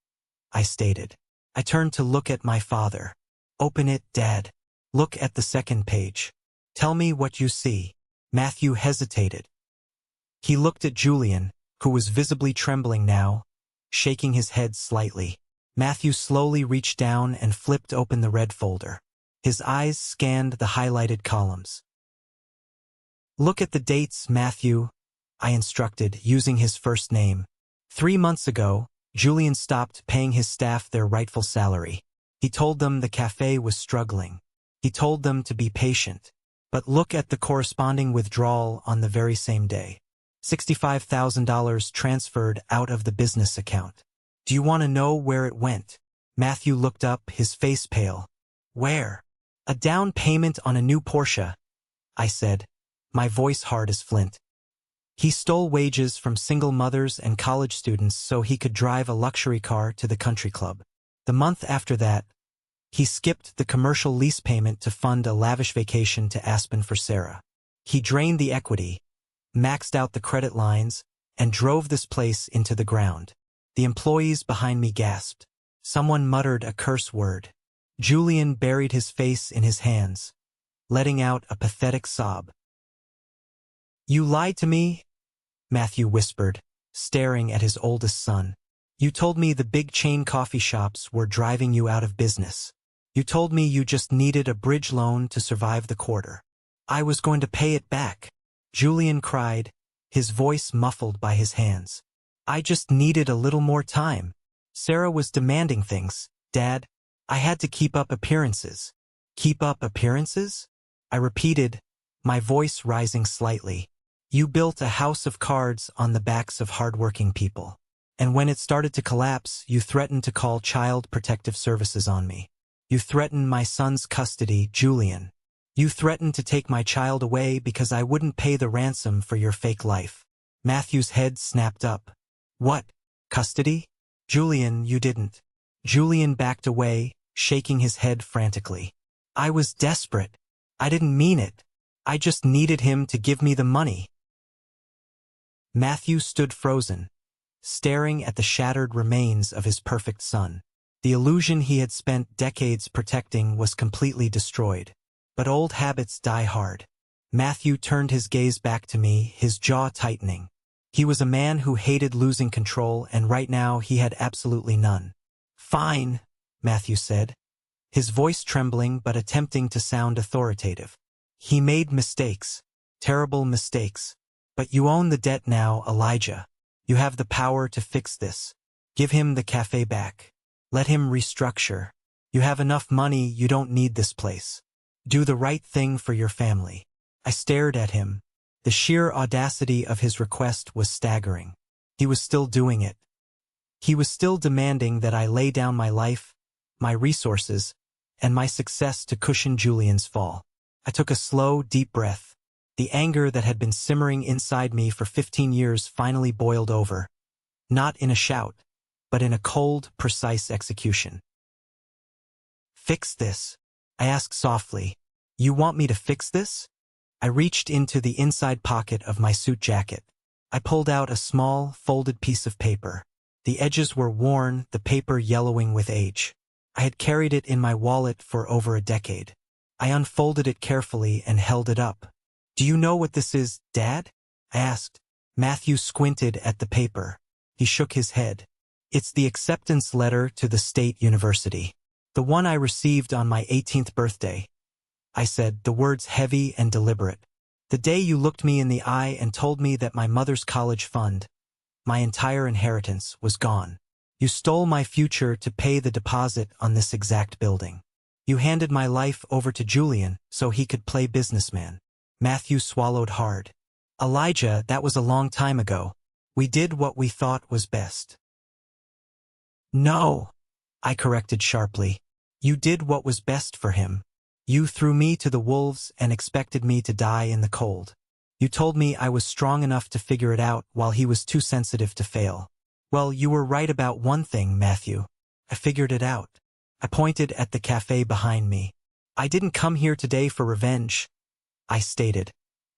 I stated. I turned to look at my father. "Open it, Dad. Look at the second page. Tell me what you see." Matthew hesitated. He looked at Julian, who was visibly trembling now, shaking his head slightly. Matthew slowly reached down and flipped open the red folder. His eyes scanned the highlighted columns. "Look at the dates, Matthew," I instructed, using his first name. 3 months ago, Julian stopped paying his staff their rightful salary. He told them the cafe was struggling. He told them to be patient. But look at the corresponding withdrawal on the very same day. $65,000 transferred out of the business account. "Do you want to know where it went?" Matthew looked up, his face pale. "Where?" "A down payment on a new Porsche," I said, my voice hard as flint. "He stole wages from single mothers and college students so he could drive a luxury car to the country club. The month after that, he skipped the commercial lease payment to fund a lavish vacation to Aspen for Sarah. He drained the equity, maxed out the credit lines, and drove this place into the ground." The employees behind me gasped. Someone muttered a curse word. Julian buried his face in his hands, letting out a pathetic sob. "You lied to me," Matthew whispered, staring at his oldest son. "You told me the big chain coffee shops were driving you out of business. You told me you just needed a bridge loan to survive the quarter. I was going to pay it back." Julian cried, his voice muffled by his hands. "I just needed a little more time. Sarah was demanding things, Dad. I had to keep up appearances." "Keep up appearances?" I repeated, my voice rising slightly. "You built a house of cards on the backs of hardworking people. And when it started to collapse, you threatened to call Child Protective Services on me. You threatened my son's custody, Julian. You threatened to take my child away because I wouldn't pay the ransom for your fake life." Matthew's head snapped up. "What? Custody? Julian, you didn't." Julian backed away, shaking his head frantically. "I was desperate. I didn't mean it. I just needed him to give me the money." Matthew stood frozen, staring at the shattered remains of his perfect son. The illusion he had spent decades protecting was completely destroyed. But old habits die hard. Matthew turned his gaze back to me, his jaw tightening. He was a man who hated losing control, and right now he had absolutely none. "Fine," Matthew said, his voice trembling but attempting to sound authoritative. "He made mistakes, terrible mistakes. But you own the debt now, Elijah. You have the power to fix this. Give him the cafe back. Let him restructure. You have enough money, you don't need this place. Do the right thing for your family." I stared at him. The sheer audacity of his request was staggering. He was still doing it. He was still demanding that I lay down my life, my resources, and my success to cushion Julian's fall. I took a slow, deep breath. The anger that had been simmering inside me for 15 years finally boiled over, not in a shout, but in a cold, precise execution. "Fix this?" I asked softly. "You want me to fix this?" I reached into the inside pocket of my suit jacket. I pulled out a small, folded piece of paper. The edges were worn, the paper yellowing with age. I had carried it in my wallet for over a decade. I unfolded it carefully and held it up. "Do you know what this is, Dad?" I asked. Matthew squinted at the paper. He shook his head. "It's the acceptance letter to the state university. The one I received on my 18th birthday." I said, the words heavy and deliberate. "The day you looked me in the eye and told me that my mother's college fund, my entire inheritance, was gone. You stole my future to pay the deposit on this exact building. You handed my life over to Julian so he could play businessman." Matthew swallowed hard. "Elijah, that was a long time ago. We did what we thought was best." "No," I corrected sharply. "You did what was best for him. You threw me to the wolves and expected me to die in the cold. You told me I was strong enough to figure it out while he was too sensitive to fail. Well, you were right about one thing, Matthew. I figured it out. I pointed at the cafe behind me. I didn't come here today for revenge, I stated,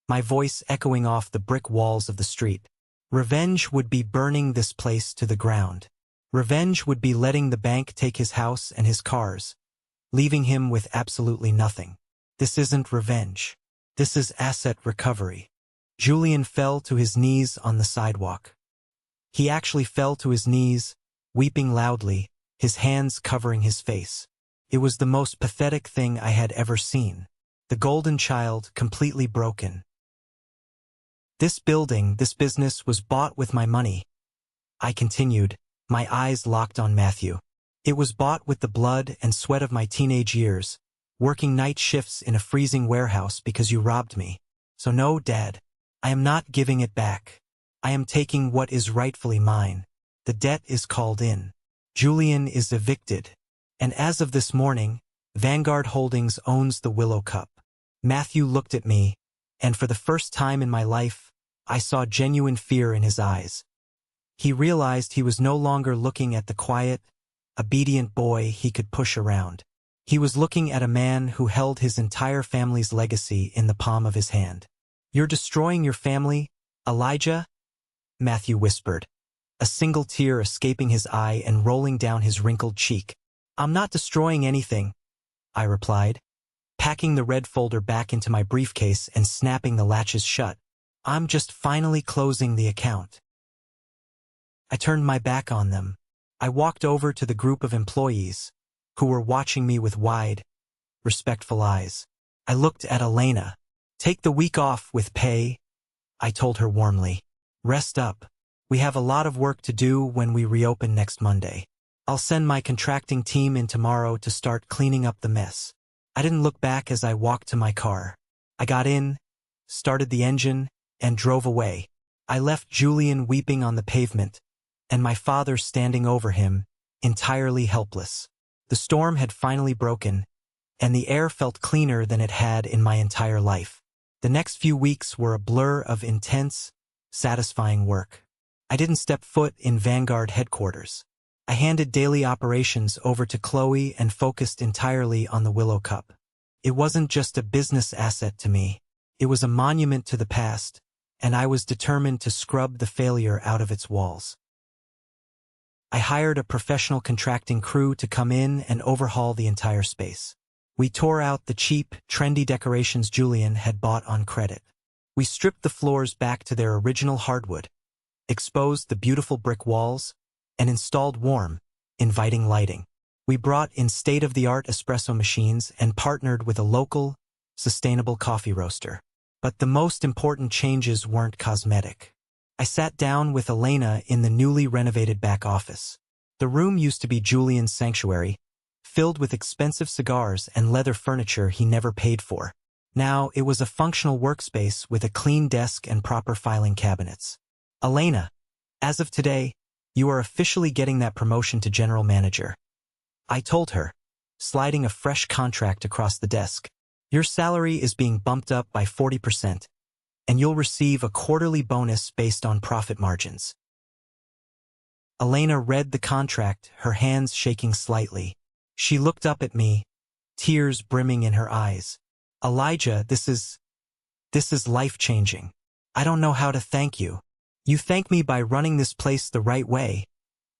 my voice echoing off the brick walls of the street. Revenge would be burning this place to the ground. Revenge would be letting the bank take his house and his cars, leaving him with absolutely nothing. This isn't revenge. This is asset recovery. Julian fell to his knees on the sidewalk. He actually fell to his knees, weeping loudly, his hands covering his face. It was the most pathetic thing I had ever seen. The golden child completely broken. This building, this business was bought with my money, I continued, my eyes locked on Matthew. It was bought with the blood and sweat of my teenage years, working night shifts in a freezing warehouse because you robbed me. So no, Dad, I am not giving it back. I am taking what is rightfully mine. The debt is called in. Julian is evicted. And as of this morning, Vanguard Holdings owns the Willow Cup. Matthew looked at me, and for the first time in my life, I saw genuine fear in his eyes. He realized he was no longer looking at the quiet, obedient boy he could push around. He was looking at a man who held his entire family's legacy in the palm of his hand. You're destroying your family, Elijah? Matthew whispered, a single tear escaping his eye and rolling down his wrinkled cheek. I'm not destroying anything, I replied, packing the red folder back into my briefcase and snapping the latches shut. I'm just finally closing the account. I turned my back on them. I walked over to the group of employees, who were watching me with wide, respectful eyes. I looked at Elena. Take the week off with pay, I told her warmly. Rest up. We have a lot of work to do when we reopen next Monday. I'll send my contracting team in tomorrow to start cleaning up the mess. I didn't look back as I walked to my car. I got in, started the engine, and drove away. I left Julian weeping on the pavement, and my father standing over him, entirely helpless. The storm had finally broken, and the air felt cleaner than it had in my entire life. The next few weeks were a blur of intense, satisfying work. I didn't step foot in Vanguard headquarters. I handed daily operations over to Chloe and focused entirely on the Willow Cup. It wasn't just a business asset to me. It was a monument to the past, and I was determined to scrub the failure out of its walls. I hired a professional contracting crew to come in and overhaul the entire space. We tore out the cheap, trendy decorations Julian had bought on credit. We stripped the floors back to their original hardwood, exposed the beautiful brick walls, and installed warm, inviting lighting. We brought in state-of-the-art espresso machines and partnered with a local, sustainable coffee roaster. But the most important changes weren't cosmetic. I sat down with Elena in the newly renovated back office. The room used to be Julian's sanctuary, filled with expensive cigars and leather furniture he never paid for. Now it was a functional workspace with a clean desk and proper filing cabinets. Elena, as of today, you are officially getting that promotion to general manager, I told her, sliding a fresh contract across the desk. Your salary is being bumped up by 40%, and you'll receive a quarterly bonus based on profit margins. Elena read the contract, her hands shaking slightly. She looked up at me, tears brimming in her eyes. Elijah, this is life-changing. I don't know how to thank you. You thank me by running this place the right way,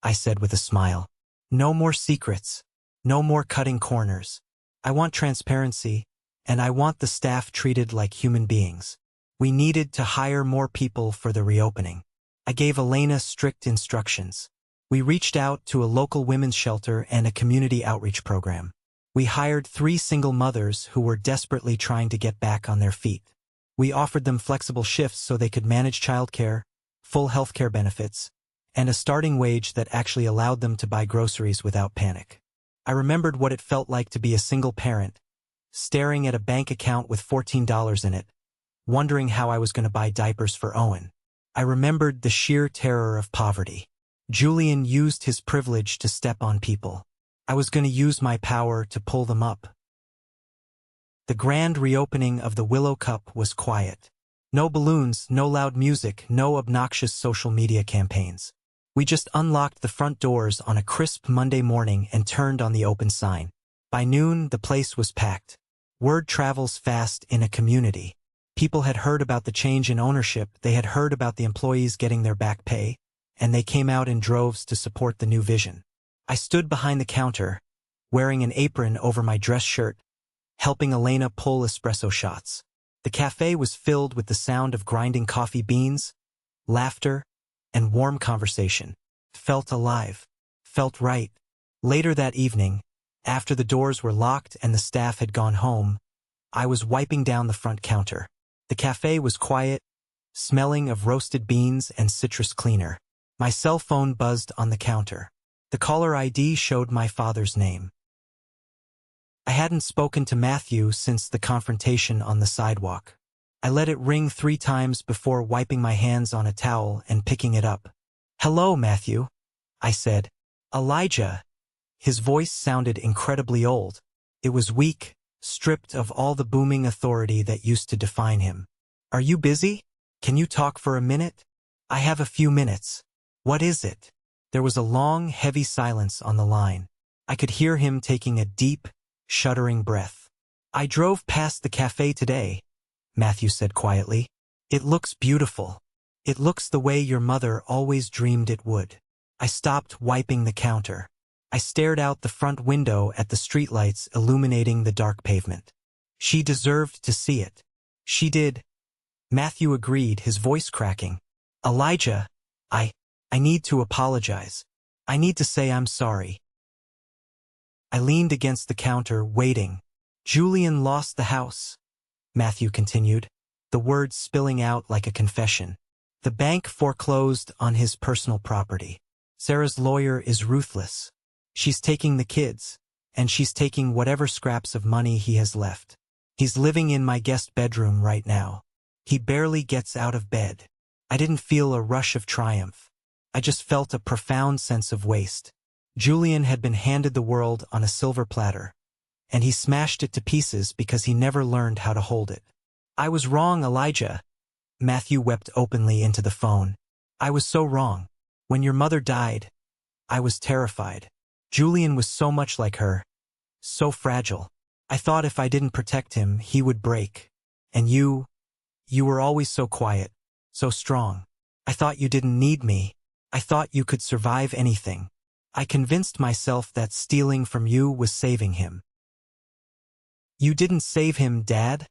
I said with a smile. No more secrets, no more cutting corners. I want transparency, and I want the staff treated like human beings. We needed to hire more people for the reopening. I gave Elena strict instructions. We reached out to a local women's shelter and a community outreach program. We hired 3 single mothers who were desperately trying to get back on their feet. We offered them flexible shifts so they could manage childcare, full healthcare benefits, and a starting wage that actually allowed them to buy groceries without panic. I remembered what it felt like to be a single parent, staring at a bank account with $14 in it, wondering how I was going to buy diapers for Owen. I remembered the sheer terror of poverty. Julian used his privilege to step on people. I was going to use my power to pull them up. The grand reopening of the Willow Cup was quiet. No balloons, no loud music, no obnoxious social media campaigns. We just unlocked the front doors on a crisp Monday morning and turned on the open sign. By noon, the place was packed. Word travels fast in a community. People had heard about the change in ownership, they had heard about the employees getting their back pay, and they came out in droves to support the new vision. I stood behind the counter, wearing an apron over my dress shirt, helping Elena pull espresso shots. The cafe was filled with the sound of grinding coffee beans, laughter, and warm conversation. Felt alive. Felt right. Later that evening, after the doors were locked and the staff had gone home, I was wiping down the front counter. The cafe was quiet, smelling of roasted beans and citrus cleaner. My cell phone buzzed on the counter. The caller ID showed my father's name. I hadn't spoken to Matthew since the confrontation on the sidewalk. I let it ring 3 times before wiping my hands on a towel and picking it up. "Hello, Matthew," I said. "Elijah." His voice sounded incredibly old. It was weak, stripped of all the booming authority that used to define him. "Are you busy? Can you talk for a minute?" "I have a few minutes." "What is it?" There was a long, heavy silence on the line. I could hear him taking a deep, shuddering breath. "I drove past the cafe today," Matthew said quietly. "It looks beautiful. It looks the way your mother always dreamed it would." I stopped wiping the counter. I stared out the front window at the streetlights illuminating the dark pavement. She deserved to see it. She did. Matthew agreed, his voice cracking. "Elijah, I need to apologize. I need to say I'm sorry." I leaned against the counter, waiting. "Julian lost the house," Matthew continued, the words spilling out like a confession. "The bank foreclosed on his personal property. Sarah's lawyer is ruthless. She's taking the kids, and she's taking whatever scraps of money he has left. He's living in my guest bedroom right now. He barely gets out of bed." I didn't feel a rush of triumph. I just felt a profound sense of waste. Julian had been handed the world on a silver platter, and he smashed it to pieces because he never learned how to hold it. "I was wrong, Elijah." Matthew wept openly into the phone. "I was so wrong. When your mother died, I was terrified. Julian was so much like her, so fragile. I thought if I didn't protect him, he would break. And you were always so quiet, so strong. I thought you didn't need me. I thought you could survive anything. I convinced myself that stealing from you was saving him." "You didn't save him, Dad,"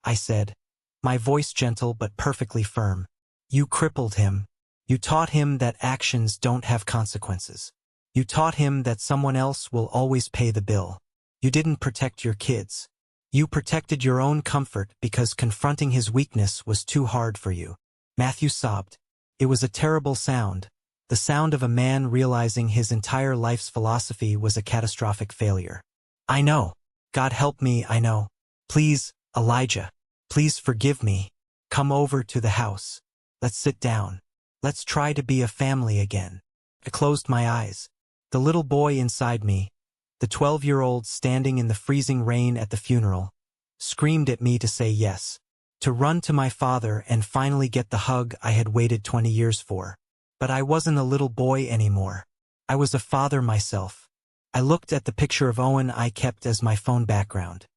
I said, my voice gentle but perfectly firm. "You crippled him. You taught him that actions don't have consequences. You taught him that someone else will always pay the bill. You didn't protect your kids. You protected your own comfort because confronting his weakness was too hard for you." Matthew sobbed. It was a terrible sound, the sound of a man realizing his entire life's philosophy was a catastrophic failure. "I know. God help me, I know. Please, Elijah, please forgive me. Come over to the house. Let's sit down. Let's try to be a family again." I closed my eyes. The little boy inside me, the 12-year-old standing in the freezing rain at the funeral, screamed at me to say yes, to run to my father and finally get the hug I had waited 20 years for. But I wasn't a little boy anymore. I was a father myself. I looked at the picture of Owen I kept as my phone background.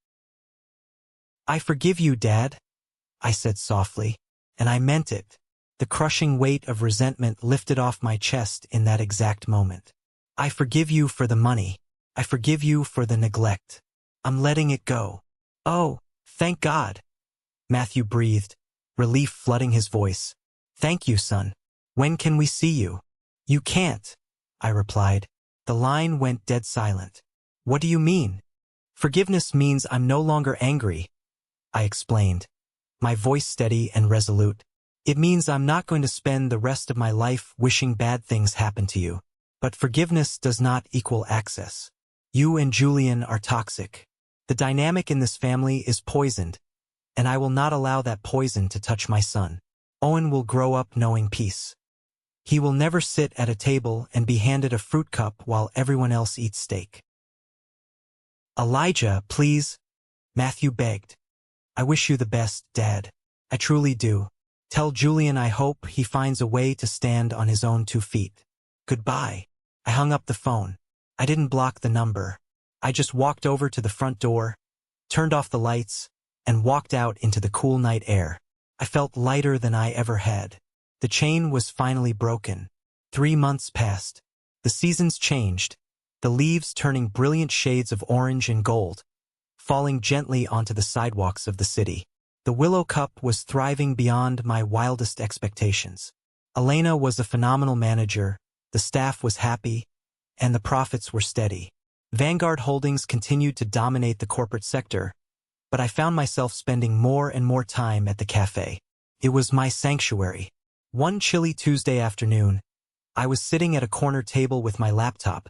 "I forgive you, Dad," I said softly, and I meant it. The crushing weight of resentment lifted off my chest in that exact moment. "I forgive you for the money. I forgive you for the neglect. I'm letting it go." "Oh, thank God," Matthew breathed, relief flooding his voice. "Thank you, son. When can we see you?" "You can't," I replied. The line went dead silent. "What do you mean?" "Forgiveness means I'm no longer angry," I explained, my voice steady and resolute. "It means I'm not going to spend the rest of my life wishing bad things happen to you. But forgiveness does not equal access. You and Julian are toxic. The dynamic in this family is poisoned, and I will not allow that poison to touch my son. Owen will grow up knowing peace. He will never sit at a table and be handed a fruit cup while everyone else eats steak." "Elijah, please," Matthew begged. "I wish you the best, Dad." I truly do. Tell Julian I hope he finds a way to stand on his own 2 feet. Goodbye. I hung up the phone. I didn't block the number. I just walked over to the front door, turned off the lights, and walked out into the cool night air. I felt lighter than I ever had. The chain was finally broken. 3 months passed. The seasons changed, the leaves turning brilliant shades of orange and gold, falling gently onto the sidewalks of the city. The Willow Cup was thriving beyond my wildest expectations. Elena was a phenomenal manager, the staff was happy, and the profits were steady. Vanguard Holdings continued to dominate the corporate sector, but I found myself spending more and more time at the cafe. It was my sanctuary. One chilly Tuesday afternoon, I was sitting at a corner table with my laptop,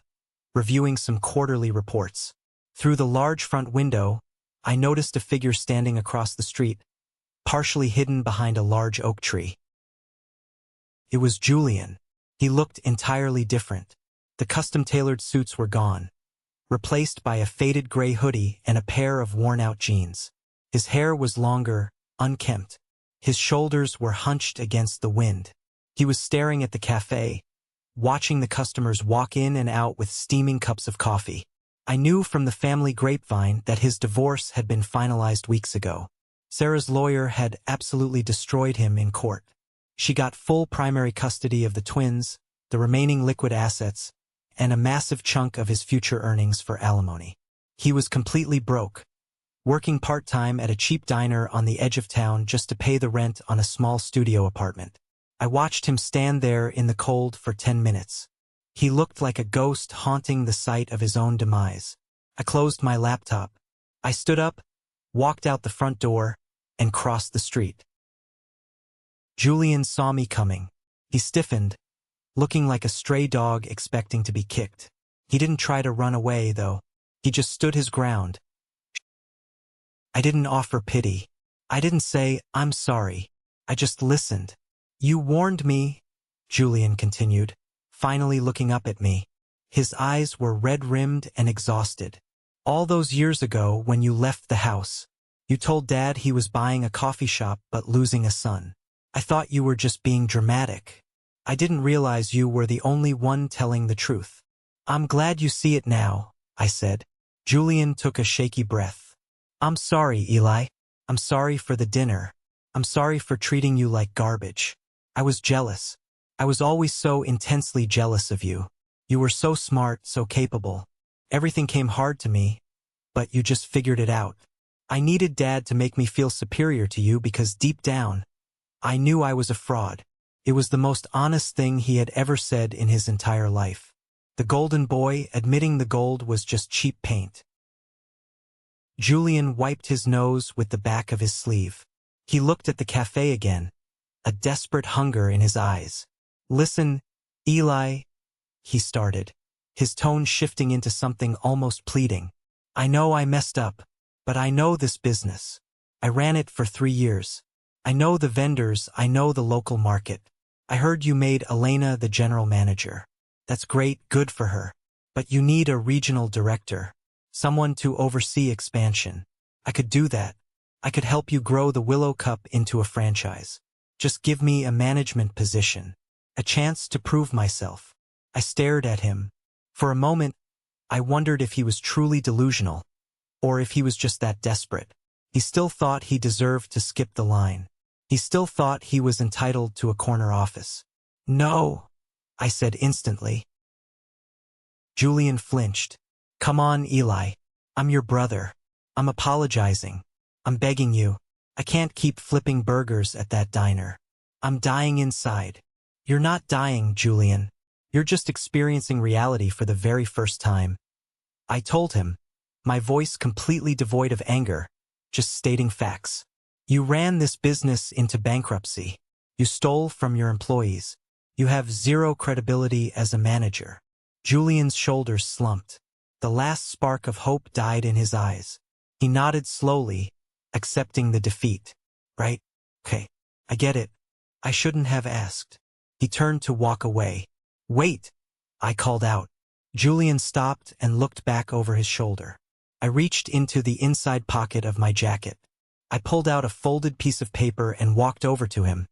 reviewing some quarterly reports. Through the large front window, I noticed a figure standing across the street, partially hidden behind a large oak tree. It was Julian. He looked entirely different. The custom-tailored suits were gone, replaced by a faded gray hoodie and a pair of worn-out jeans. His hair was longer, unkempt. His shoulders were hunched against the wind. He was staring at the cafe, watching the customers walk in and out with steaming cups of coffee. I knew from the family grapevine that his divorce had been finalized weeks ago. Sarah's lawyer had absolutely destroyed him in court. She got full primary custody of the twins, the remaining liquid assets, and a massive chunk of his future earnings for alimony. He was completely broke, working part-time at a cheap diner on the edge of town just to pay the rent on a small studio apartment. I watched him stand there in the cold for 10 minutes. He looked like a ghost haunting the site of his own demise. I closed my laptop. I stood up, walked out the front door, and crossed the street. Julian saw me coming. He stiffened, looking like a stray dog expecting to be kicked. He didn't try to run away, though. He just stood his ground. I didn't offer pity. I didn't say, "I'm sorry." I just listened. "You warned me," Julian continued, finally looking up at me. His eyes were red-rimmed and exhausted. "All those years ago when you left the house, you told Dad he was buying a coffee shop but losing a son. I thought you were just being dramatic. I didn't realize you were the only one telling the truth." "I'm glad you see it now," I said. Julian took a shaky breath. "I'm sorry, Eli. I'm sorry for the dinner. I'm sorry for treating you like garbage. I was jealous. I was always so intensely jealous of you. You were so smart, so capable. Everything came hard to me, but you just figured it out. I needed Dad to make me feel superior to you because deep down, I knew I was a fraud." It was the most honest thing he had ever said in his entire life. The golden boy admitting the gold was just cheap paint. Julian wiped his nose with the back of his sleeve. He looked at the cafe again, a desperate hunger in his eyes. "Listen, Eli," he started, his tone shifting into something almost pleading. "I know I messed up, but I know this business. I ran it for 3 years. I know the vendors, I know the local market. I heard you made Elena the general manager. That's great, good for her. But you need a regional director, someone to oversee expansion. I could do that. I could help you grow the Willow Cup into a franchise. Just give me a management position, a chance to prove myself." I stared at him. For a moment, I wondered if he was truly delusional, or if he was just that desperate. He still thought he deserved to skip the line. He still thought he was entitled to a corner office. "No," I said instantly. Julian flinched. "Come on, Eli. I'm your brother. I'm apologizing. I'm begging you. I can't keep flipping burgers at that diner. I'm dying inside." "You're not dying, Julian. You're just experiencing reality for the very first time," I told him, my voice completely devoid of anger, just stating facts. "You ran this business into bankruptcy. You stole from your employees. You have zero credibility as a manager." Julian's shoulders slumped. The last spark of hope died in his eyes. He nodded slowly, accepting the defeat. "Right? Okay. I get it. I shouldn't have asked." He turned to walk away. "Wait," I called out. Julian stopped and looked back over his shoulder. I reached into the inside pocket of my jacket. I pulled out a folded piece of paper and walked over to him,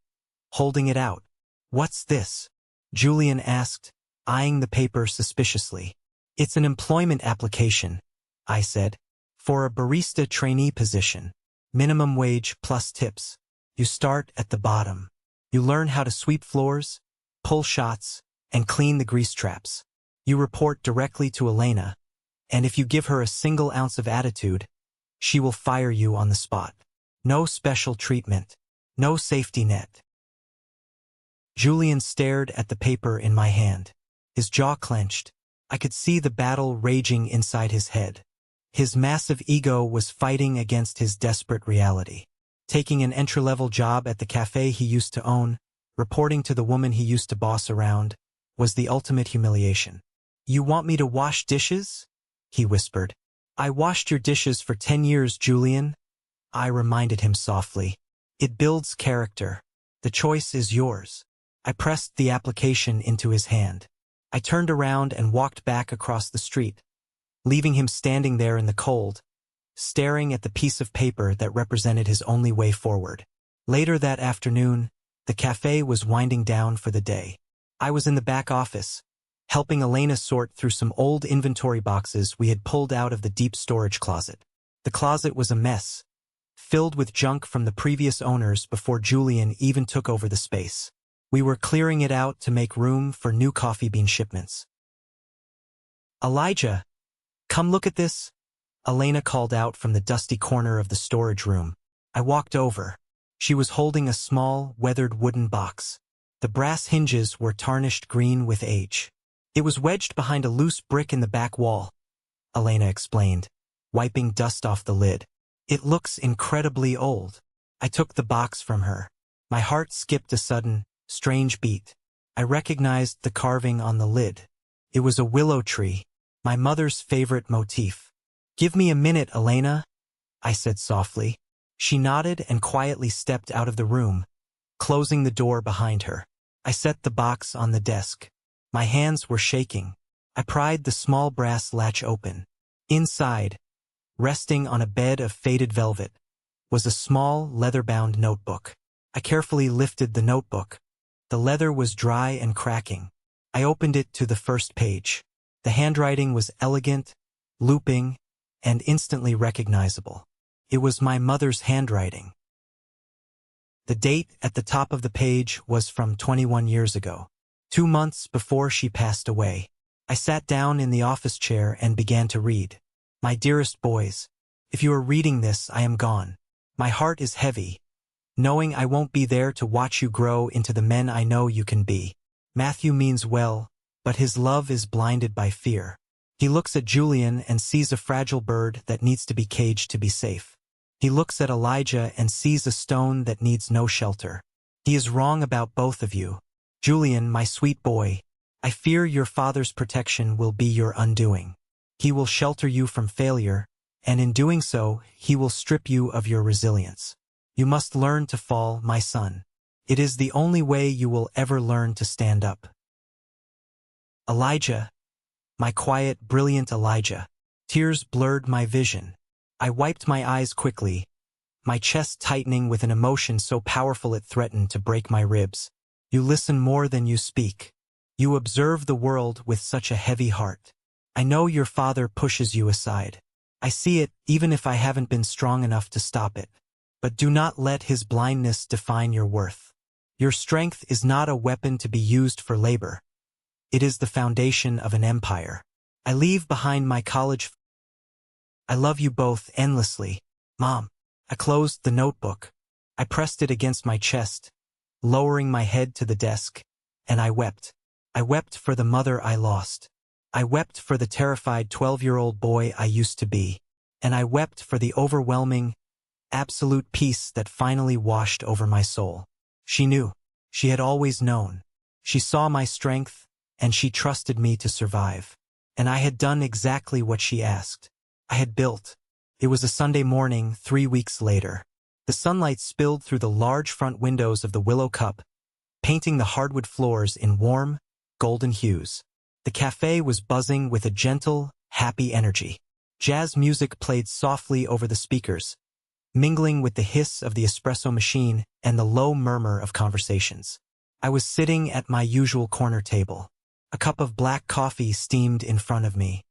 holding it out. "What's this?" Julian asked, eyeing the paper suspiciously. "It's an employment application," I said, "for a barista trainee position. Minimum wage plus tips. You start at the bottom. You learn how to sweep floors, pull shots, and clean the grease traps. You report directly to Elena, and if you give her a single ounce of attitude, she will fire you on the spot. No special treatment. No safety net." Julian stared at the paper in my hand. His jaw clenched. I could see the battle raging inside his head. His massive ego was fighting against his desperate reality. Taking an entry-level job at the cafe he used to own, reporting to the woman he used to boss around, was the ultimate humiliation. "You want me to wash dishes?" he whispered. "I washed your dishes for 10 years, Julian," I reminded him softly. "It builds character. The choice is yours." I pressed the application into his hand. I turned around and walked back across the street, leaving him standing there in the cold, staring at the piece of paper that represented his only way forward. Later that afternoon, the cafe was winding down for the day. I was in the back office, helping Elena sort through some old inventory boxes we had pulled out of the deep storage closet. The closet was a mess, filled with junk from the previous owners before Julian even took over the space. We were clearing it out to make room for new coffee bean shipments. "Elijah, come look at this," Elena called out from the dusty corner of the storage room. I walked over. She was holding a small, weathered wooden box. The brass hinges were tarnished green with age. "It was wedged behind a loose brick in the back wall," Elena explained, wiping dust off the lid. "It looks incredibly old." I took the box from her. My heart skipped a sudden, strange beat. I recognized the carving on the lid. It was a willow tree, my mother's favorite motif. "Give me a minute, Elena," I said softly. She nodded and quietly stepped out of the room, closing the door behind her. I set the box on the desk. My hands were shaking. I pried the small brass latch open. Inside, resting on a bed of faded velvet, was a small, leather-bound notebook. I carefully lifted the notebook. The leather was dry and cracking. I opened it to the first page. The handwriting was elegant, looping, and instantly recognizable. It was my mother's handwriting. The date at the top of the page was from 21 years ago, 2 months before she passed away. I sat down in the office chair and began to read. "My dearest boys, if you are reading this, I am gone. My heart is heavy, knowing I won't be there to watch you grow into the men I know you can be. Matthew means well, but his love is blinded by fear. He looks at Julian and sees a fragile bird that needs to be caged to be safe. He looks at Elijah and sees a stone that needs no shelter. He is wrong about both of you. Julian, my sweet boy, I fear your father's protection will be your undoing. He will shelter you from failure, and in doing so, he will strip you of your resilience. You must learn to fall, my son. It is the only way you will ever learn to stand up." Elijah, my quiet, brilliant Elijah. Tears blurred my vision. I wiped my eyes quickly, my chest tightening with an emotion so powerful it threatened to break my ribs. "You listen more than you speak. You observe the world with such a heavy heart. I know your father pushes you aside. I see it even if I haven't been strong enough to stop it. But do not let his blindness define your worth. Your strength is not a weapon to be used for labor. It is the foundation of an empire. I leave behind my college. I love you both endlessly, Mom." I closed the notebook. I pressed it against my chest, lowering my head to the desk, and I wept. I wept for the mother I lost. I wept for the terrified 12-year-old boy I used to be. And I wept for the overwhelming, absolute peace that finally washed over my soul. She knew. She had always known. She saw my strength, and she trusted me to survive. And I had done exactly what she asked. I had built. It was a Sunday morning, 3 weeks later. The sunlight spilled through the large front windows of the Willow Cup, painting the hardwood floors in warm, golden hues. The cafe was buzzing with a gentle, happy energy. Jazz music played softly over the speakers, mingling with the hiss of the espresso machine and the low murmur of conversations. I was sitting at my usual corner table. A cup of black coffee steamed in front of me.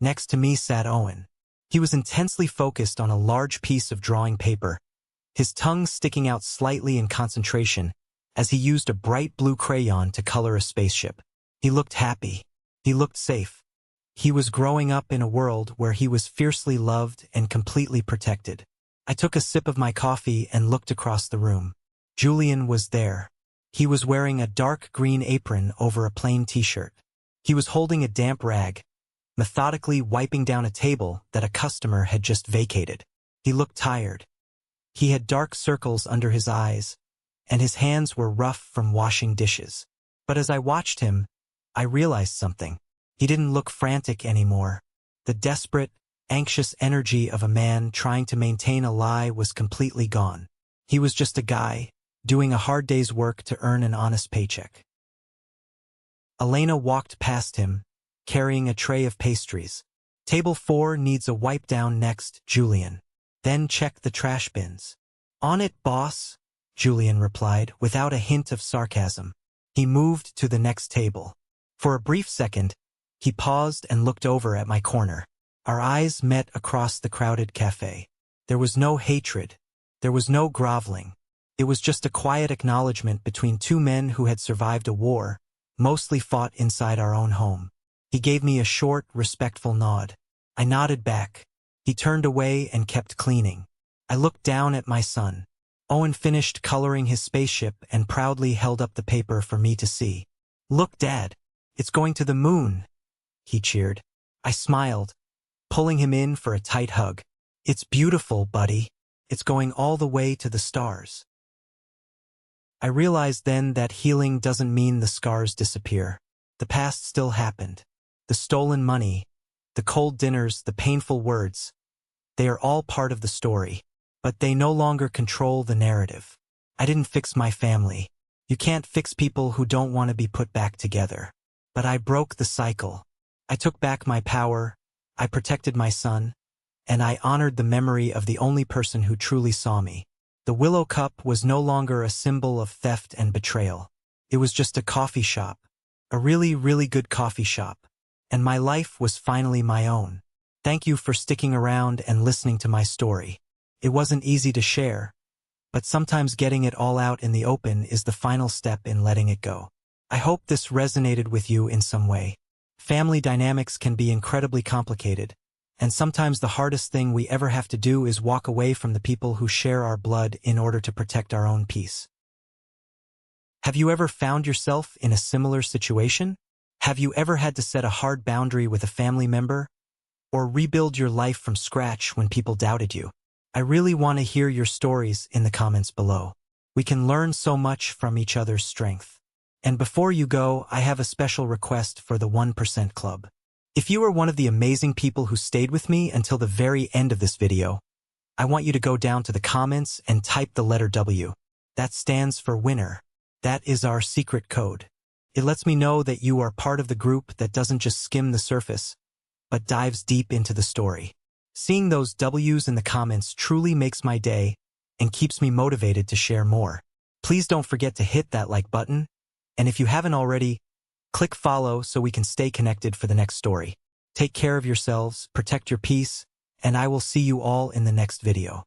Next to me sat Owen. He was intensely focused on a large piece of drawing paper, his tongue sticking out slightly in concentration as he used a bright blue crayon to color a spaceship. He looked happy. He looked safe. He was growing up in a world where he was fiercely loved and completely protected. I took a sip of my coffee and looked across the room. Julian was there. He was wearing a dark green apron over a plain t-shirt. He was holding a damp rag, methodically wiping down a table that a customer had just vacated. He looked tired. He had dark circles under his eyes, and his hands were rough from washing dishes. But as I watched him, I realized something. He didn't look frantic anymore. The desperate, anxious energy of a man trying to maintain a lie was completely gone. He was just a guy, doing a hard day's work to earn an honest paycheck. Elena walked past him, carrying a tray of pastries. Table 4 needs a wipe down next, Julian. Then check the trash bins. On it, boss, Julian replied, without a hint of sarcasm. He moved to the next table. For a brief second, he paused and looked over at my corner. Our eyes met across the crowded cafe. There was no hatred. There was no groveling. It was just a quiet acknowledgement between two men who had survived a war, mostly fought inside our own home. He gave me a short, respectful nod. I nodded back. He turned away and kept cleaning. I looked down at my son. Owen finished coloring his spaceship and proudly held up the paper for me to see. "Look, Dad, it's going to the moon," he cheered. I smiled, pulling him in for a tight hug. "It's beautiful, buddy. It's going all the way to the stars." I realized then that healing doesn't mean the scars disappear. The past still happened. The stolen money, the cold dinners, the painful words, they are all part of the story, but they no longer control the narrative. I didn't fix my family. You can't fix people who don't want to be put back together. But I broke the cycle. I took back my power, I protected my son, and I honored the memory of the only person who truly saw me. The Willow Cup was no longer a symbol of theft and betrayal. It was just a coffee shop, a really, really good coffee shop. And my life was finally my own. Thank you for sticking around and listening to my story. It wasn't easy to share, but sometimes getting it all out in the open is the final step in letting it go. I hope this resonated with you in some way. Family dynamics can be incredibly complicated, and sometimes the hardest thing we ever have to do is walk away from the people who share our blood in order to protect our own peace. Have you ever found yourself in a similar situation? Have you ever had to set a hard boundary with a family member, or rebuild your life from scratch when people doubted you? I really want to hear your stories in the comments below. We can learn so much from each other's strength. And before you go, I have a special request for the 1% Club. If you are one of the amazing people who stayed with me until the very end of this video, I want you to go down to the comments and type the letter W. That stands for winner. That is our secret code. It lets me know that you are part of the group that doesn't just skim the surface, but dives deep into the story. Seeing those W's in the comments truly makes my day and keeps me motivated to share more. Please don't forget to hit that like button, and if you haven't already, click follow so we can stay connected for the next story. Take care of yourselves, protect your peace, and I will see you all in the next video.